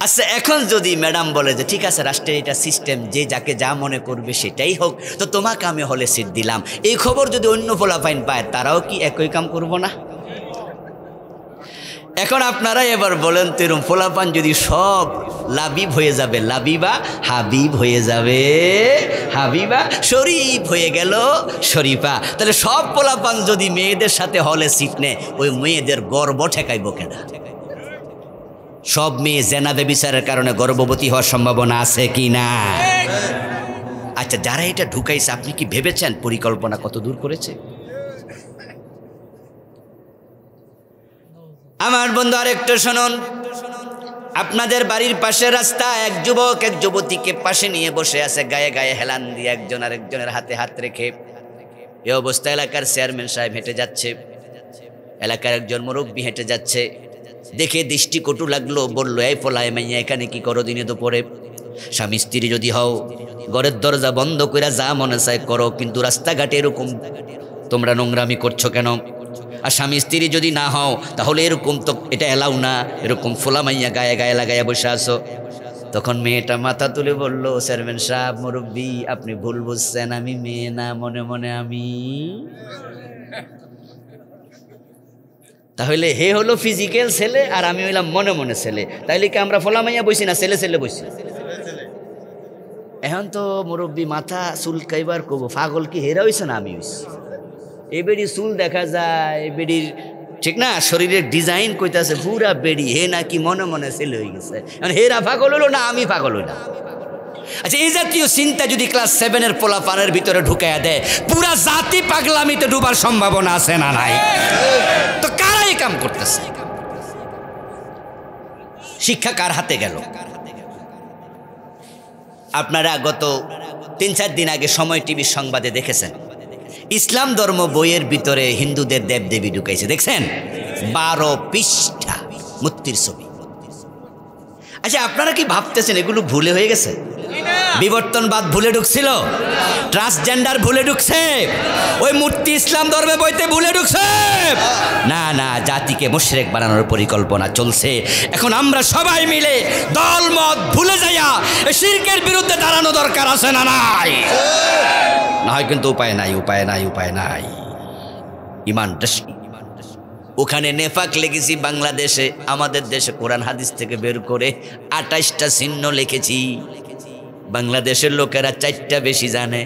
আচ্ছা, এখন যদি ম্যাডাম বলে যে ঠিক আছে রাষ্ট্রের এটা সিস্টেম, যে যাকে যা মনে করবে সেটাই হোক, তো তোমাকে আমি হলে সিট দিলাম, এই খবর যদি অন্য পোলাপাইন পায় তারাও কি একই কাম করবো না? এখন আপনারা এবার বলেন তো, এরকম পোলাপান যদি সব লাবিব হয়ে যাবে, লাবিবা হাবিব হয়ে যাবে, হাবিবা শরীফ হয়ে গেল শরীফা, তাহলে সব পোলাপান যদি মেয়েদের সাথে হলে সিট নেয়, ওই মেয়েদের গর্ব ঠেকাইব কেনা? সব মেয়ে জেনা ব্যভিচারের কারণে গর্ভবতী হওয়ার সম্ভাবনা আছে কি না? আচ্ছা, যারা এটা ঢুকাইছে আপনি কি ভেবেছেন পরিকল্পনা কত দূর করেছে? আমার বন্ধু আরেকটু শুনুন, আপনাদের বাড়ির পাশের রাস্তা, এক যুবক এক যুবতীকে পাশে নিয়ে বসে আছে, গায়ে গায়ে হেলান দিয়ে একজন আরেকজনের হাতে হাত রেখে। এই অবস্থা এলাকার চেয়ারম্যান সাহেব হেঁটে যাচ্ছে, এলাকার একজন মুরব্বী হেঁটে যাচ্ছে, দেখে দৃষ্টি কটু লাগলো, বললো এই ফলায় মাইয়া এখানে কি করো দিনে দুপুরে? স্বামী স্ত্রী যদি হও ঘরের দরজা বন্ধ করে যা মনে চায় করো, কিন্তু রাস্তাঘাটে এরকম তোমরা নোংরামি করছো কেন? আর স্বামী স্ত্রী যদি না হও তাহলে এরকম তো এটা এলাও না, এরকম ফোলা মাইয়া গায়ে গায়ে লাগাইয়া বসে আসো। তখন মেয়েটা মাথা তুলে বলল, চেয়ারম্যান সাহেব মুরব্বী আপনি ভুল বুঝছেন, আমি মেয়ে না, মনে মনে আমি। তাহলে হে হলো ফিজিক্যাল ছেলে আর আমি হইলাম মনে মনে ছেলে, তাইলে কি আমরা ফোলা মাইয়া বসি না ছেলে ছেলে বসি? এখন তো মুরব্বী মাথা চুলকাইবার কব, পাগল কি হেরা হইছে না আমি হইছি? এই বেড়ি চুল দেখা যায়, বেড়ির ঠিক না শরীরের ডিজাইন কইতাছে পুরা বেড়ি, হে নাকি মনে মনে ছেলে হয়ে গেছে। হেরা পাগল হলো না আমি পাগল হইলাম? আচ্ছা, এই জাতীয় চিন্তা যদি ক্লাস 7-এর পোলা পানের ভিতরে ঢুকাইয়া দেয়, পুরা জাতি পাগলামিতে ডুবার সম্ভাবনা আছে না নাই? তো কারা এই কাম করতেছে? শিক্ষা কার হাতে গেল? আপনারা গত 3-4 দিন আগে সময় টিভির সংবাদে দেখেছেন, ইসলাম ধর্ম বইয়ের ভিতরে হিন্দুদের দেবদেবী ঢুকাইছে, দেখছেন? 12 পৃষ্ঠা মূর্তির ছবি। আচ্ছা, আপনারা কি ভাবতেছেন এগুলো ভুলে হয়ে গেছে? বিবর্তনবাদ ভুলে ঢুকছিল, ট্রান্সজেন্ডার ভুলে ঢুকছে, ওই মূর্তি ইসলাম ধর্মে বইতে ভুলে ঢুকছে? না না, জাতিকে মুশরিক বানানোর পরিকল্পনা চলছে। এখন আমরা সবাই মিলে দলমত ভুলে যাইয়া শিরকের বিরুদ্ধে দাঁড়ানো দরকার আছে না নাই? না হয় কিন্তু উপায় নাই, উপায় নাই, উপায় নাই। ইমান ওখানে নেফাক লেগেছি বাংলাদেশে, আমাদের দেশে কোরআন হাদিস থেকে বের করে 28টা চিহ্ন লিখেছি। বাংলাদেশের লোকেরা 4টা বেশি জানে।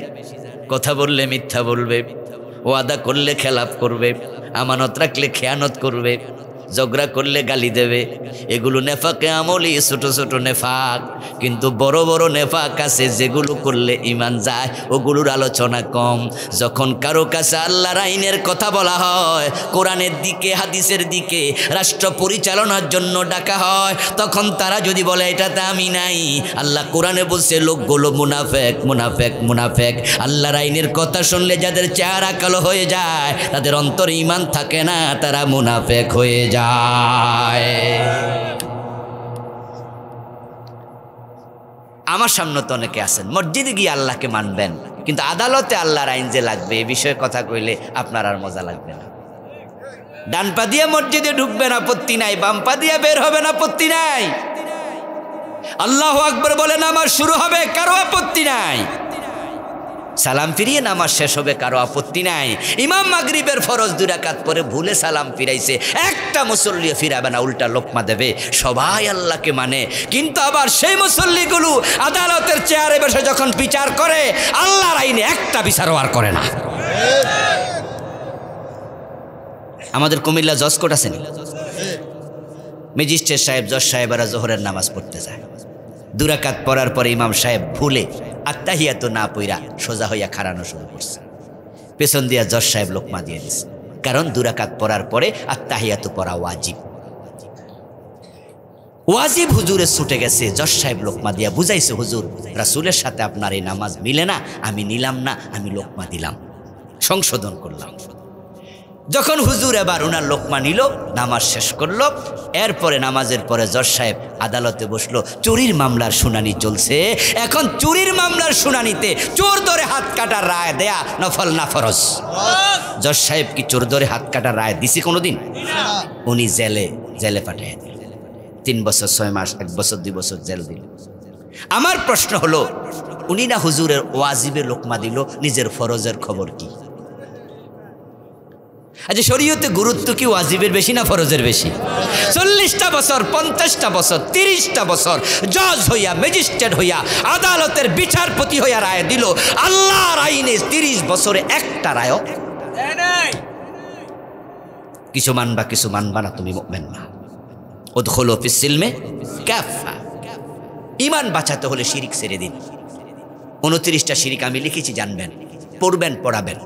কথা বললে মিথ্যা বলবে, ওয়াদা করলে খেলাপ করবে, আমানত রাখলে খেয়ানত করবে, ঝগড়া করলে গালি দেবে। এগুলো নেফাকে আমলি, ছোট ছোট নেফাক। কিন্তু বড় বড় নেফাক আছে যেগুলো করলে ইমান যায়, ওগুলোর আলোচনা কম। যখন কারো কাছে আল্লাহর আইনের কথা বলা হয়, কোরআনের দিকে হাদিসের দিকে রাষ্ট্র পরিচালনার জন্য ডাকা হয়, তখন তারা যদি বলে এটাতে আমি নাই, আল্লাহ কোরআনে বলছে লোকগুলো মুনাফেক মুনাফেক মুনাফেক। আল্লাহর আইনের কথা শুনলে যাদের চেহারা কালো হয়ে যায়, তাদের অন্তরে ইমান থাকে না, তারা মুনাফেক হয়ে যায়। আমার সামনে তো অনেকে আছেন মসজিদে গিয়ে আল্লাহকে মানবেন, কিন্তু আদালতে আল্লাহর আইন যে লাগবে এ বিষয়ে কথা কইলে আপনার আর মজা লাগবে না। ডান পা দিয়ে মসজিদে ঢুকবেন আপত্তি নাই, বাম পা দিয়ে বের হবেন আপত্তি নাই। আল্লাহু আকবার বলে নামাজ শুরু হবে, কারো আপত্তি নাই। সালাম ফিরিয়ে নামাজ শেষ হবে, কারো আপত্তি নাই। ইমাম মাগরিবের ফরজ 2 রাকাত পরে ভুলে সালাম ফিরাইছে, একটা মুসল্লিও ফিরাবে না, উল্টা লোকমা দেবে। সবাই আল্লাহকে মানে, কিন্তু আবার সেই মুসল্লিগুলো আদালতের চেয়ারে বসে যখন বিচার করে, আল্লাহর আইনে একটা বিচারও আর করে না। আমাদের কুমিল্লা জজ কোর্ট আছে নি? ম্যাজিস্ট্রেট সাহেব, জজ সাহেবেরা জোহরের নামাজ পড়তে যায়। 2 রাকাত পড়ার পরে ইমাম সাহেব ভুলে আত্তাহিয়াতু না পইরা সোজা হইয়া খাড়ানো শুরু করছে। পেছন দিয়া জজ সাহেব লোকমা দিয়ে দিছে, কারণ 2 রাকাত পড়ার পরে আত্তাহিয়াতু পড়া ওয়াজিব। ওয়াজিব হুজুরে ছুটে গেছে, জজ সাহেব লোকমা দিয়া বুঝাইছে, হুজুর রাসূলের সাথে আপনার এই নামাজ মিলে না, আমি নিলাম না, আমি লোকমা দিলাম, সংশোধন করলাম। যখন হুজুর এবার ওনার লোকমা নিল, নামাজ শেষ করলো, এরপরে নামাজের পরে জজ সাহেব আদালতে বসলো। চুরির মামলার শুনানি চলছে। এখন চুরির মামলার শুনানিতে চোর ধরে হাত কাটার রায় দেয়া নফল না ফরজ? জজ সাহেব কি চোর ধরে হাত কাটার রায় দিছে কোনোদিন? উনি জেলে পাঠিয়ে দিল। 3 বছর 6 মাস, 1 বছর 2 বছর জেল দিল। আমার প্রশ্ন হলো, উনি না হুজুরের ওয়াজিবের লোকমা দিল, নিজের ফরজের খবর কি? আচ্ছা, শরীয়তে গুরুত্ব কি ওয়াজিবের বেশি না ফরজের বেশি? 40টা বছর, 50টা বছর, 30টা বছর জজ হইয়া, ম্যাজিস্ট্রেট হইয়া, আদালতের বিচারপতি হইয়া রায় দিল। আল্লাহর আইনে 30 বছরে একটা রায় কিছু মানবা কিছু মানবা না, তুমি মুমিন না। উদখুলু ফিস সিলমে কাফা। ঈমান বাঁচাতে হলে শিরিক ছেড়ে দিন। 29টা শিরিক আমি লিখেছি, জানবেন, পড়বেন, পড়াবেন।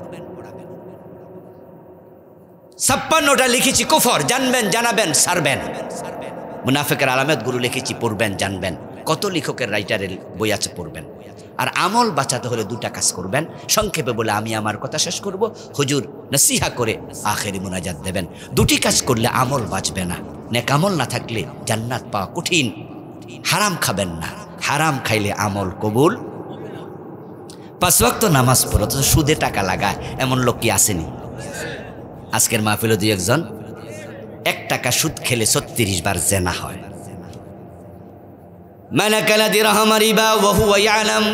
56টা লিখেছি কুফর, জানবেন, জানাবেন, সারবেন। মুনাফিকের আলামত গুরু লিখেছি, পড়বেন, জানবেন। কত লেখকের রাইটারের বই আছে, পড়বেন। আর আমল বাঁচাতে হলে 2টা কাজ করবেন। সংক্ষেপে বলে আমি আমার কথা শেষ করব, হুজুর নসিহা করে আখেরি মুনাজাত দেবেন। 2টি কাজ করলে আমল বাঁচবে না। নেক আমল না থাকলে জান্নাত পাওয়া কঠিন। হারাম খাবেন না, হারাম খাইলে আমল কবুল। 5 ওয়াক্ত নামাজ পড়ো, তো সুদে টাকা লাগায় এমন লোক কি আসেনি? আজকের মাহফিলে 2-1 জন 1 টাকা সুদ খেলে 36 বার জেনা হয়। মালাকালা দিরহাম রিবা ওয়া হুয়া ইয়ালাম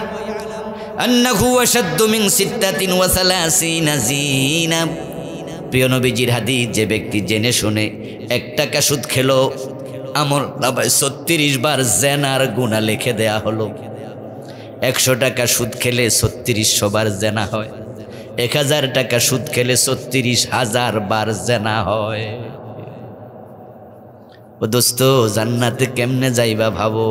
আন্নাহু আশাদ্দু মিন 36 জিনা। প্রিয় নবীজির হাদিস, যে ব্যক্তি জেনে শুনে 1 টাকা সুদ খেলো, আমল নামায় 36 বার জেনার গুনাহ লিখে দেয়া হলো। 100 টাকা সুদ খেলে 3600 বার জেনা হয়। 1000 টাকা সুদ খেলে 36,000 বার জেনা হয়। ও দোস্ত, জান্নাতে কেমনে যাইবা ভাবো।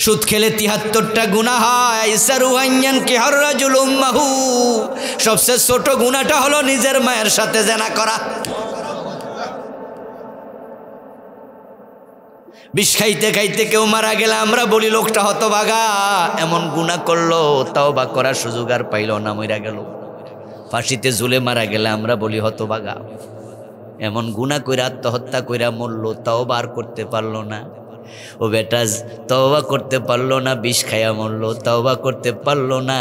সুদ খেলে 73টা গুনাহ হয়। আইসারু আইয়ান কি হার রাজুল উম্মাহু। সবচেয়ে ছোট গুনাহটা হলো নিজের মায়ের সাথে জেনা করা। বিষ খাইতে খাইতে কেউ মারা গেলে আমরা বলি লোকটা হতভাগা, এমন গুনাহ করলো, তওবা করার সুযোগ আর পাইল না, মইরা গেল। ফাঁসিতে ঝুলে মারা গেলে আমরা বলি হতভাগা, এমন গুনাহ কইরা আত্মহত্যা কইরা মরলো, তওবা আর করতে পারলো না। ও বেটা, তওবা করতে পারলো না, বিষ খাইয়া মরলো, তওবা করতে পারলো না,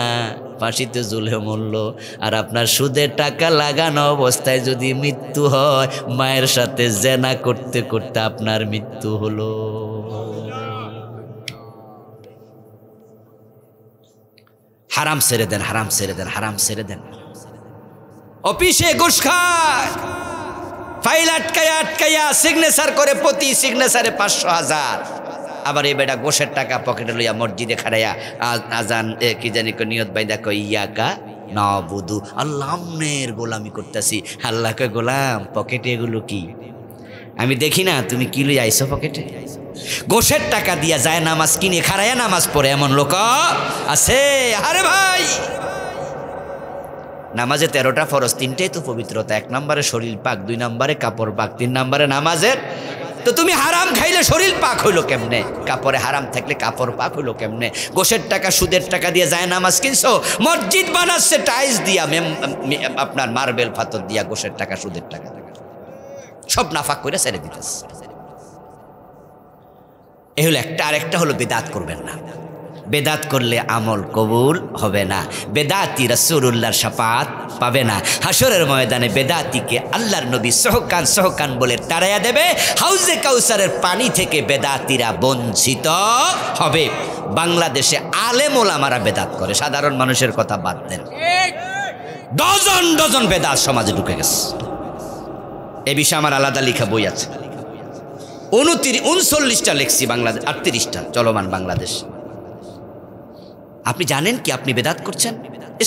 ফাঁসিতে ঝুলে মরলো। আর আপনার সুদে টাকা লাগানো অবস্থায় যদি মৃত্যু হয়, মায়ের সাথে জেনা করতে করতে আপনার মৃত্যু হলো। হারাম ছেড়ে দেন, হারাম ছেড়ে দেন, হারাম ছেড়ে দেন। অফিসে ঘুষ খায়, ফাইল আটকাইয়া আটকাইয়া সিগনেচার করে, প্রতি সিগনেচারে 500,000। আবার এই বেটা গোশের টাকা পকেটে লইয়া মসজিদে খাড়াইয়া আজান কি জানি নিয়ত বাইদা কই ইয়াকা নাবুদু, আল্লাহ আমনের গোলামি করতেছি। আল্লাহকে গোলাম, পকেটে এগুলো কি? আমি দেখি না তুমি কি লই আইছো পকেটে? গোশের টাকা দিয়া যায় নামাজ কিনে খাড়াইয়া নামাজ পড়ে এমন লোক আছে। আরে ভাই, নামাজে 13টা ফরজ, 3টাই তো পবিত্রতা। 1 নম্বরে শরীর পাক, 2 নম্বরে কাপড় পাক, 3 নম্বরে নামাজের। তো তুমি হারাম খাইলে শরীর পাক হইলো কেমনে? কাপড়ে হারাম থাকলে কাপড় পাক হইলো কেমনে? গোশের টাকা, সুদের টাকা দিয়ে যায় নামাজ কিনছো, মসজিদ বানাচ্ছে টাইলস দিয়া, আপনার মার্বেল পাথর দিয়া, গোশের টাকা, সুদের টাকা, সব নাফাক করে ছেড়ে দিতেছে। এই হলো একটা। আরেকটা হলো বেদাত করবেন না। বেদাত করলে আমল কবুল হবে না। বেদাতি রাসূলুল্লাহর শাফাত পাবে না। হাসরের ময়দানে বেদাতিকে আল্লাহর নবী সহকান সহকান বলে তাড়াইয়া দেবে। হাউজে কাউসারের পানি থেকে বেদাতিরা বঞ্চিত হবে। বাংলাদেশে আলেম ওলামারা বেদাত করে, সাধারণ মানুষের কথা বাদ দেন। ডজন ডজন বেদাত সমাজে ঢুকে গেছে। এ বিষয়ে আমার আলাদা লেখা বই আছে। 39টা লেখছি, বাংলাদেশ 38টা চলমান বাংলাদেশ। আপনি জানেন কি আপনি বেদাত করছেন?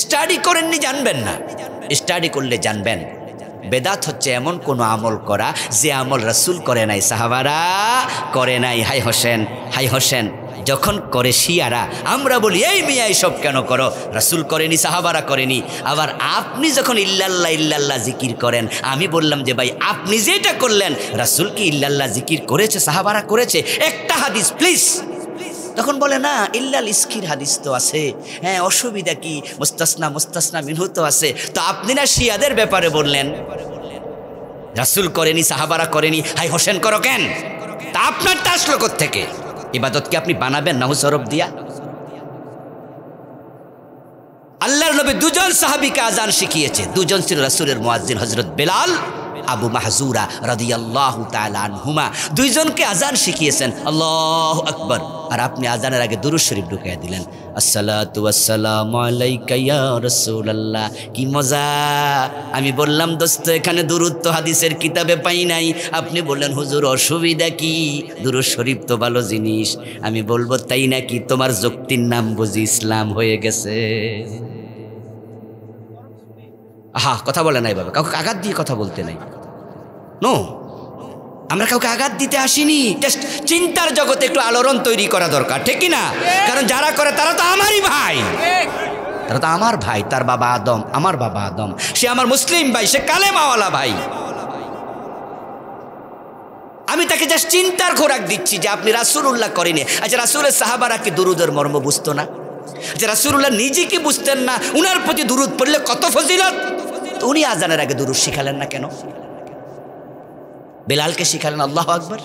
স্টাডি করেননি জানবেন না, স্টাডি করলে জানবেন বেদাত হচ্ছে এমন কোনো আমল করা যে আমল রাসূল করে নাই, সাহাবারা করে নাই। হাই হোসেন, হাই হোসেন যখন করে শিয়ারা, আমরা বলি এই মিয়া এইসব কেন করো, রাসূল করেনি, সাহাবারা করেনি। আবার আপনি যখন ইল্লাল্লাহ ইল্লাল্লাহ জিকির করেন, আমি বললাম যে ভাই আপনি যেটা করলেন রাসূল কি ইল্লাল্লাহ জিকির করেছে, সাহাবারা করেছে? একটা হাদিস প্লিজ। তখন বলে না ইল্লাল ইস্কির হাদিস তো আছে, হ্যাঁ অসুবিধা কি, মুস্তাসনা মিনহু তো আছে। তো আপনি না শিয়াদের ব্যাপারে বললেন রাসূল করেনি, সাহাবারা করেনি, হাই হোসেন করো কেন? তা আপনার তা আসলো কোত্থেকে? ইবাদত কি আপনি বানাবেন নাহু সরব দিয়া? আল্লাহর নবী দুজন সাহাবীকে আজান শিখিয়েছে, দুজন ছিল রাসূলের মুয়াজ্জিন, হযরত বেলাল, আবু মাহজুরা রাদিয়াল্লাহু তাআলা আনহুমা, দুইজনকে আজান শিখিয়েছেন আল্লাহু আকবার। আর আপনি আজানের আগে দুরূদ শরীফ ঢুকিয়ে দিলেন, আসসালাতু ওয়াসসালামু আলাইকা ইয়া রাসূলুল্লাহ। কি মজা! আমি বললাম দোস্ত এখানে দুরূদ তো হাদিসের কিতাবে পাই নাই। আপনি বললেন হুজুর অসুবিধা কি, দুরূদ শরীফ তো ভালো জিনিস। আমি বলবো তাই নাকি? তোমার যুক্তির নাম বুঝি ইসলাম হয়ে গেছে। আহা, কথা বলে নাই বাবা, কাউকে আঘাত দিয়ে কথা বলতে নাই। নো, আমরা কাউকে আঘাত দিতে আসিনি, জাস্ট চিন্তার জগতে একটু আলোড়ন তৈরি করা দরকার, ঠিক কি না? কারণ যারা করে তারা তো আমারই ভাই, তারা তো আমার ভাই। তার বাবা আদম, আমার বাবা আদম, সে আমার মুসলিম ভাই, সে কালেমাওয়ালা ভাই। আমি তাকে জাস্ট চিন্তার খোরাক দিচ্ছি যে আপনি রাসূলুল্লাহ করেনি। আচ্ছা রাসূলের সাহাবারা কি দুরুদের মর্ম বুঝতো না? আচ্ছা রাসূলুল্লাহ নিজে কি বুঝতেন না উনার প্রতি দুরুদ পড়লে কত ফজিলত? উনি আজানের আগে দুরুদ শিখালেন না কেন? বেলালকে শিখালেন আল্লাহু আকবার,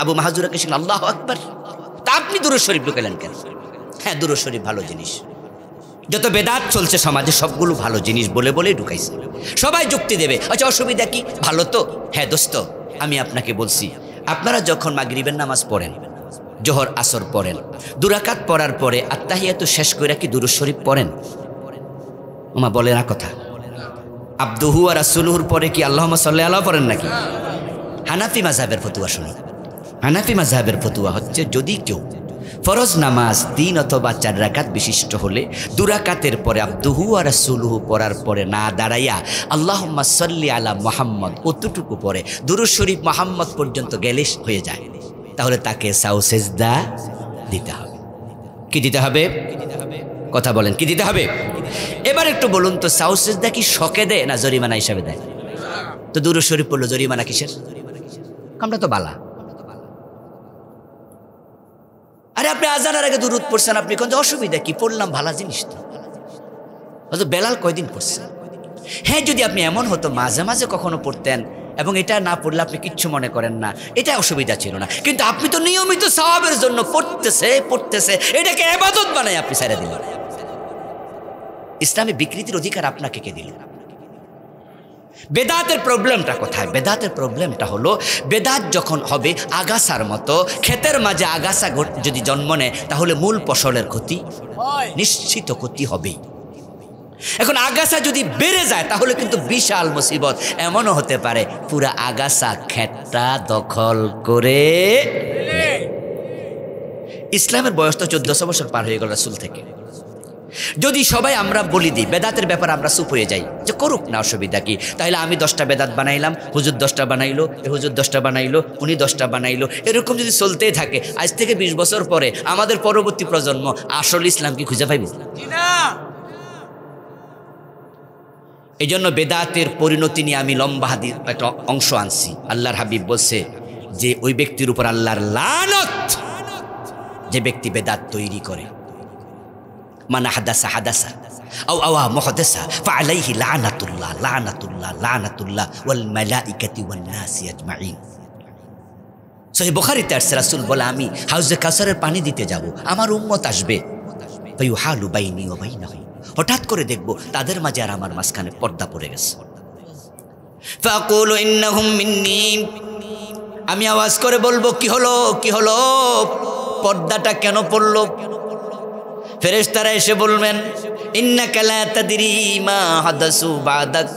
আবু মাহজুরাকে শিখালেন আল্লাহু আকবার, তা আপনি দুরূদ শরীফ ঢুকালেন কেন? হ্যাঁ দুরূদ শরীফ ভালো জিনিস, যত বেদাত চলছে সমাজে সবগুলো ভালো জিনিস বলে বলেই ঢুকাইছে। সবাই যুক্তি দেবে, আচ্ছা অসুবিধা কি, ভালো তো। হ্যাঁ দোস্ত আমি আপনাকে বলছি, আপনারা যখন মাগরিবের নামাজ পড়েন, জোহর আসর পড়েন, 2 রাকাত পড়ার পরে আত্তাহিয়াতু শেষ কইরা কি দুরূদ শরীফ পড়েন? ওমা বলে না কথা। আবদুহু ওয়া রাসূলুহুর পরে কি আল্লাহুম্মা সাল্লি আলা পড়েন নাকি? হানাফি মাযহাবের ফতোয়া শুনুন। হানাফি মাযহাবের ফতোয়া হচ্ছে যদি কেউ ফরজ নামাজ 3 অথবা 4 রাকাত বিশিষ্ট হলে 2 রাকাতের পরে আবদুহু ওয়া রাসূলুহু পড়ার পরে না দাঁড়াইয়া আল্লাহুম্মা সাল্লি আলা মুহাম্মদ অতটুকু পরে দুরূদ শরীফ মুহাম্মদ পর্যন্ত গেলে হয়ে যায়, তাহলে তাকে সাউ সেজদা দিতে হবে। কি দিতে হবে? কথা বলেন, কি দিতে হবে? এবার একটু বলুন তো, সাউ সেজদা কি শকে দেয় না জরিমানা হিসাবে দেয়? তো দুরূদ শরীফ পড়লো জরিমানা কিসের? কামটা তো বালা। আরে আপনি আজানের আগে দুরূদ পড়ছেন, আপনি কোন অসুবিধা কি? পড়লাম, ভালো জিনিস তো। অথচ বেলাল কয়দিন পড়ছেন? হ্যাঁ যদি আপনি এমন হতো মাঝে মাঝে কখনো পড়তেন এবং এটা না পড়লে আপনি কিচ্ছু মনে করেন না, এটা অসুবিধা ছিল না। কিন্তু আপনি তো নিয়মিত সওয়াবের জন্য পড়তেছে, এটাকে ইবাদত বানায় আপনি ছেড়ে দিলেন। ইসলামে বিকৃতির অধিকার আপনাকে কে দিল? বেদাতের প্রবলেমটা কোথায়? বেদাতের প্রবলেমটা হলো, বেদাত যখন হবে আগাছার মতো, ক্ষেতের মাঝে আগাছা যদি জন্ম নেয় তাহলে মূল ফসলের ক্ষতি, নিশ্চিত ক্ষতি হবেই। এখন আগাছা যদি বেড়ে যায় তাহলে কিন্তু বিশাল মুসিবত। এমনও হতে পারে পুরা আগাছা ক্ষেতটা দখল করে। ইসলামের বয়স তো 1400 বছর পার হয়ে গেল রাসূল থেকে। যদি সবাই আমরা বলি দিই বেদাতের ব্যাপারে আমরা চুপ হয়ে যাই যে করুক না, অসুবিধা কি? তাহলে আমি 10টা বেদাত বানাইলাম, হুজুর 10টা বানাইলো, হুজুর 10টা বানাইলো, উনি 10টা বানাইলো, এরকম যদি চলতেই থাকে আজ থেকে 20 বছর পরে আমাদের পরবর্তী প্রজন্ম আসল ইসলাম কি খুঁজে পাইব? এই জন্য বেদাতের পরিণতি নিয়ে আমি লম্বা হাদিস একটা অংশ আনছি। আল্লাহর হাবিব বলছে যে ওই ব্যক্তির উপর আল্লাহর লানত যে ব্যক্তি বেদাত তৈরি করে। মানা হাদাসা আও আওয়া মুহদাসা ফাআলাইহি লানাতুল্লাহ ওয়াল মালাইকাতি ওয়ান নাসি আজমাইন। সহিহ বুখারীতে আসছে রাসূল বলে আমি হাউজে কাউসারের পানি দিতে যাব, আমার উম্মত আসবে, ফায়ুহালু বাইনি ওয়া বাইনাহুম, হঠাৎ করে দেখব তাদের মাঝে আর আমার মাঝখানে পর্দা পড়ে গেছে। ফাকুলু ইন্নাহুম মিন্নি, আমি আওয়াজ করে বলবো কি হলো, পর্দাটা কেন পড়লো? ফেরেশতারা এসে বলবেন ইন্নাকা লা তাদরি মা হাদাসু বাদাক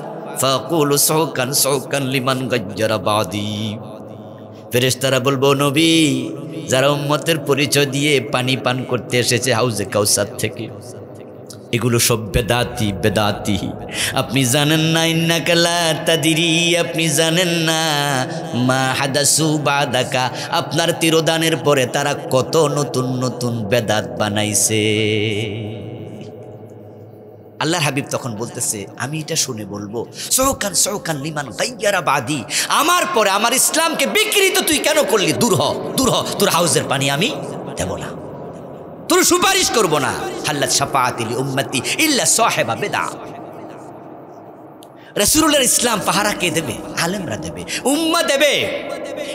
ফাকুলু সুকান লিমান গাজ্জারা বাদি। ফেরেশতারা বলবো নবী, যারা উম্মতের পরিচয় দিয়ে পানি পান করতে এসেছে হাউজে কাউসার থেকে, এগুলো সব বেদাতি বেদাতি। আপনি জানেন না ইন্নাকা লা তাদরি, আপনি জানেন না মা হাদাসু বাদাকা, আপনার তিরোদানের পরে তারা কত নতুন নতুন বেদাত বানাইছে। আল্লাহর হাবিব তখন বলতেছে আমি এটা শুনে বলবো সৌকান সৌকান লিমান গাইয়ারা বাদি, আমার পরে আমার ইসলামকে বিকৃত তুই কেন করলি? দূর হ দূর হ, তোর হাউজের পানি আমি দেব না, তোর সুপারিশ করবো না। হাল্লাত শাফাআতি লি উম্মতি ইল্লা সাহিবা বিদআ। রাসূলুল্লাহর ইসলাম পাহারা কে দেবে? আলেমরা দেবে, উম্মাহ দেবে।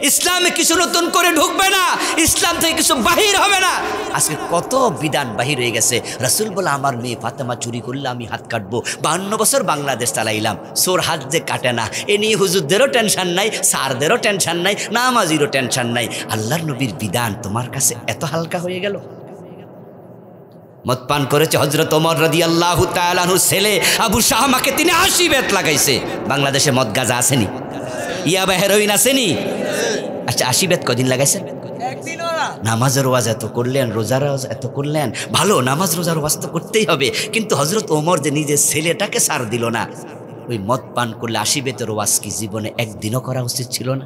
ইসলামে কিছু নতুন করে ঢুকবে না, ইসলাম থেকে কিছু বাহির হবে না। আজকে কত বিধান বাহির হয়ে গেছে। রাসূল বলে আমার মেয়ে ফাতেমা চুরি করলে আমি হাত কাটবো। 52 বছর বাংলাদেশ চালাইলাম, সোর হাত যে কাটে না এ নিয়ে হুজুরদেরও টেনশন নাই, স্যারদেরও টেনশন নাই, নামাজিরও টেনশন নাই। আল্লাহর নবীর বিধান তোমার কাছে এত হালকা হয়ে গেল। মদ পান করেছে হযরত ওমর রাদিয়াল্লাহু তাআলা আনহু ছেলে আবু শাহমাকে তিনি 80 বেত লাগাইছে। বাংলাদেশে মদ গাঁজা আসেনি, ইয়াবা হেরোইন আসেনি? আচ্ছা 80 বেত কদিন লাগাইছেন? একদিনও না। নামাজের ওয়াজ এত করলেন, রোজার ওয়াজ এত করলেন, ভালো নামাজ রোজার ওয়াজ তো করতেই হবে, কিন্তু হযরত ওমর যে নিজের ছেলেটাকে ছাড় দিল না, ওই মদ পান করলে 80 বেতের ওয়াজ কি জীবনে একদিনও করা উচিত ছিল না?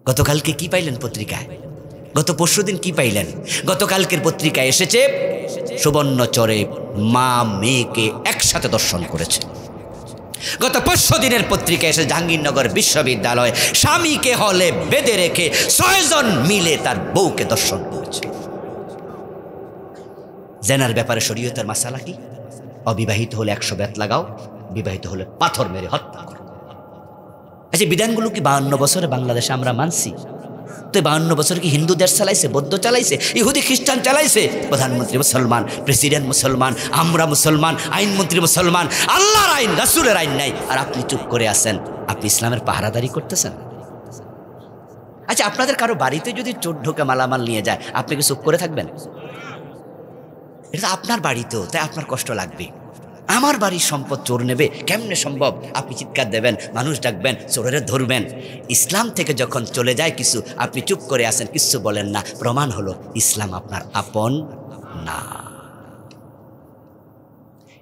গতকালকে কি পাইলেন পত্রিকায়? গত পরশুদিন কি পাইলেন? গতকালকের পত্রিকায় এসেছে সুবর্ণচরে মা মেয়েকে একসাথে দর্শন করেছে। গত পরশুদিনের পত্রিকায় এসে জাহাঙ্গীরনগর বিশ্ববিদ্যালয় স্বামীকে হলে বেঁধে রেখে 6 জন মিলে তার বউকে দর্শন করেছে। জেনার ব্যাপারে শরীয়তের মাসালা কি? অবিবাহিত হলে 100 বেত লাগাও, বিবাহিত হলে পাথর মেরে হত্যা করো। আচ্ছা বিধানগুলো কি 52 বছরে বাংলাদেশে আমরা মানছি? তো 52 বছর কি হিন্দু দেশ চালাইছে, বৌদ্ধ চালাইছে, ইহুদি খ্রিস্টান চালাইছে? প্রধানমন্ত্রী মুসলমান, প্রেসিডেন্ট মুসলমান, আমরা মুসলমান, আইনমন্ত্রী মুসলমান, আল্লাহর আইন রাসূলের আইন নাই, আর আপনি চুপ করে আছেন। আপনি ইসলামের পাহারাদারি করতেছেন। আচ্ছা আপনাদের কারো বাড়িতে যদি চোর ঢোকে মালামাল নিয়ে যায়, আপনি কি চুপ করে থাকবেন? এটা আপনার বাড়িতেও, তাই আপনার কষ্ট লাগবে। আমার বাড়ির সম্পদ চোর নেবে, কেমনে সম্ভব? আপনি চিৎকার দেবেন, মানুষ ডাকবেন, চোরের ধরবেন। ইসলাম থেকে যখন চলে যায় কিছু, আপনি চুপ করে আছেন, কিছু বলেন না, প্রমাণ হলো ইসলাম আপনার আপন না।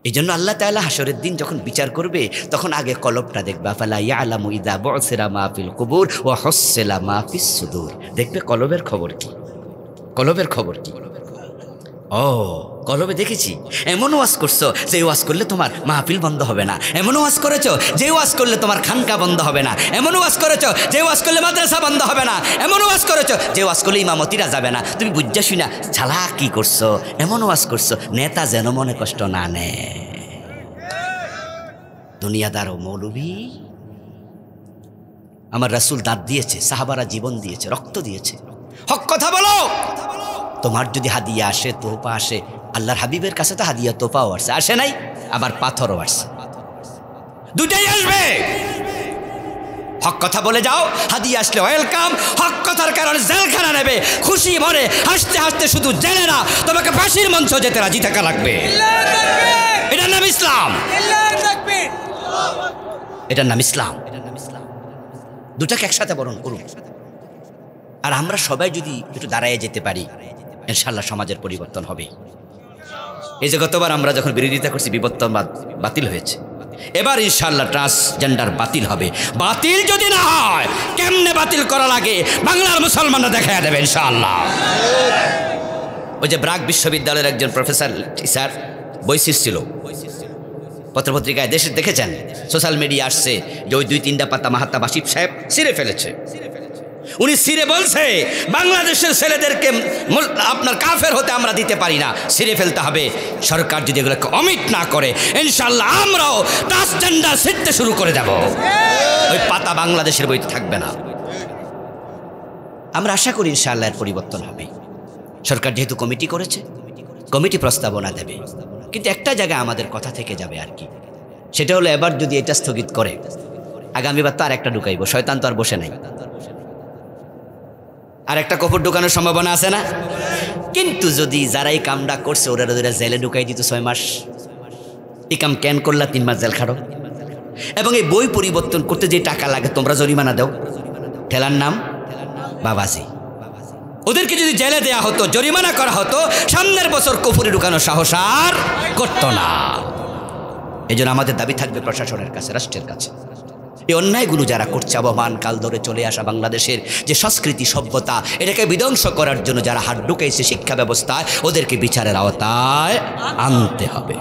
এই জন্য আল্লাহ তাআলা হাসরের দিন যখন বিচার করবে তখন আগে কলবটা দেখবে। ফালা ইয়ালামু ইযা বুসিরা মা ফিল কুবুর ওয়া হুসসিলা মা ফিস সুদূর। দেখবে কলবের খবর কি, কলবের খবর কি। ও কলবে দেখেছি এমন ওয়াজ করছো যে ওয়াজ করলে তোমার মাহফিল বন্ধ হবে না, এমন ওয়াজ করেছো যে ওয়াজ করলে তোমার খানকা বন্ধ হবে না, এমন ওয়াজ করেছো যে ওয়াজ করলে মাদ্রাসা বন্ধ হবে না, এমন ওয়াজ করেছো যে ওয়াজ করলে ইমামতিরা যাবে না। তুমি বুঝা শুনা ছালা কি করছো, এমন ওয়াজ করছো নেতা যেন মনে কষ্ট না নেয়। দুনিয়াদার ও মৌলবী। আমার রাসূল দাঁত দিয়েছে, সাহাবারা জীবন দিয়েছে, রক্ত দিয়েছে। হক কথা বলো। তোমার যদি হাদিয়া আসে, তোহফা আসে, আল্লাহর হাবিবের কাছে তো হাদিয়া তোহফাও আসে, আসে নাই? আবার পাথরও আসে, দুটাই আসবে। হক কথা বলে যাও, হাদিয়া আসলে ওয়েলকাম। হক কথার কারণে জেলখানা নেবে, খুশি মনে হাসতে হাসতে শুধু জেলে না, তোমাকে ফাঁসির মঞ্চ যেতে রাজি থাকা লাগবে। এটার নাম ইসলাম, এটার নাম ইসলাম। দুটাকে একসাথে বরণ করুন। আর আমরা সবাই যদি একটু দাঁড়ায় যেতে পারি, ইনশাআল্লাহ সমাজের পরিবর্তন হবে। এই যে গতবার আমরা যখন বিরোধিতা করছি বিবর্তনবাদ বাতিল হয়েছে, এবার ইনশাআল্লাহ ট্রান্সজেন্ডার বাতিল হবে। বাতিল যদি না হয়, কেমনে বাতিল করা লাগে বাংলার মুসলমানরা দেখায় দেবে ইনশাআল্লাহ। ওই যে ব্রাক বিশ্ববিদ্যালয়ের একজন প্রফেসর টিচার বৈশিষ্ট্য ছিল, পত্রপত্রিকায় দেশে দেখেছেন, সোশ্যাল মিডিয়া আসছে যে ওই 2-3টা পাতা মাহাত্মা বাসিফ সাহেব ছিঁড়ে ফেলেছে। উনি ছিঁড়ে বলছে বাংলাদেশের ছেলেদেরকে আপনার কাফের হতে আমরা দিতে পারি না, ছিঁড়ে ফেলতে হবে। সরকার যদি এগুলোকে অমিট না করে, ইনশাআল্লাহ আমরাও ট্রান্সজেন্ডার ছিঁড়তে শুরু করে দেব। ওই পাতা বাংলাদেশের বইতে থাকবে না। আমরা আশা করি ইনশাআল্লাহ এর পরিবর্তন হবে। সরকার যেহেতু কমিটি করেছে, কমিটি প্রস্তাবনা দেবে, কিন্তু একটা জায়গায় আমাদের কথা থেকে যাবে আর কি, সেটা হলো এবার যদি এটা স্থগিত করে, আগামীবার তো আর একটা ঢুকাইব। শয়তান তো আর বসে নাই, আর একটা কপড় ঢুকানোর সম্ভাবনা আছে না? কিন্তু যদি যারা এই কামটা করছে ওরা জেলে ঢুকাই দিত 6 মাস, এই কাম ক্যান করলা 3 মাস জেল খাটো, এবং এই বই পরিবর্তন করতে যে টাকা লাগে তোমরা জরিমানা দাও। ঠেলার নাম বাবাজি। ওদেরকে যদি জেলে দেয়া হতো, জরিমানা করা হতো, সামনের বছর কুফরি ঢুকানোর সাহস আর করতো না। এজন্য আমাদের দাবি থাকবে প্রশাসনের কাছে, রাষ্ট্রের কাছে, এই অন্যায়গুলো যারা করছে, অবমান কাল ধরে চলে আসা বাংলাদেশের যে সংস্কৃতি সভ্যতা, এটাকে বিধ্বংস করার জন্য যারা হাত ঢুকাইছে শিক্ষা ব্যবস্থায়, ওদেরকে বিচারের আওতায় আনতে হবে।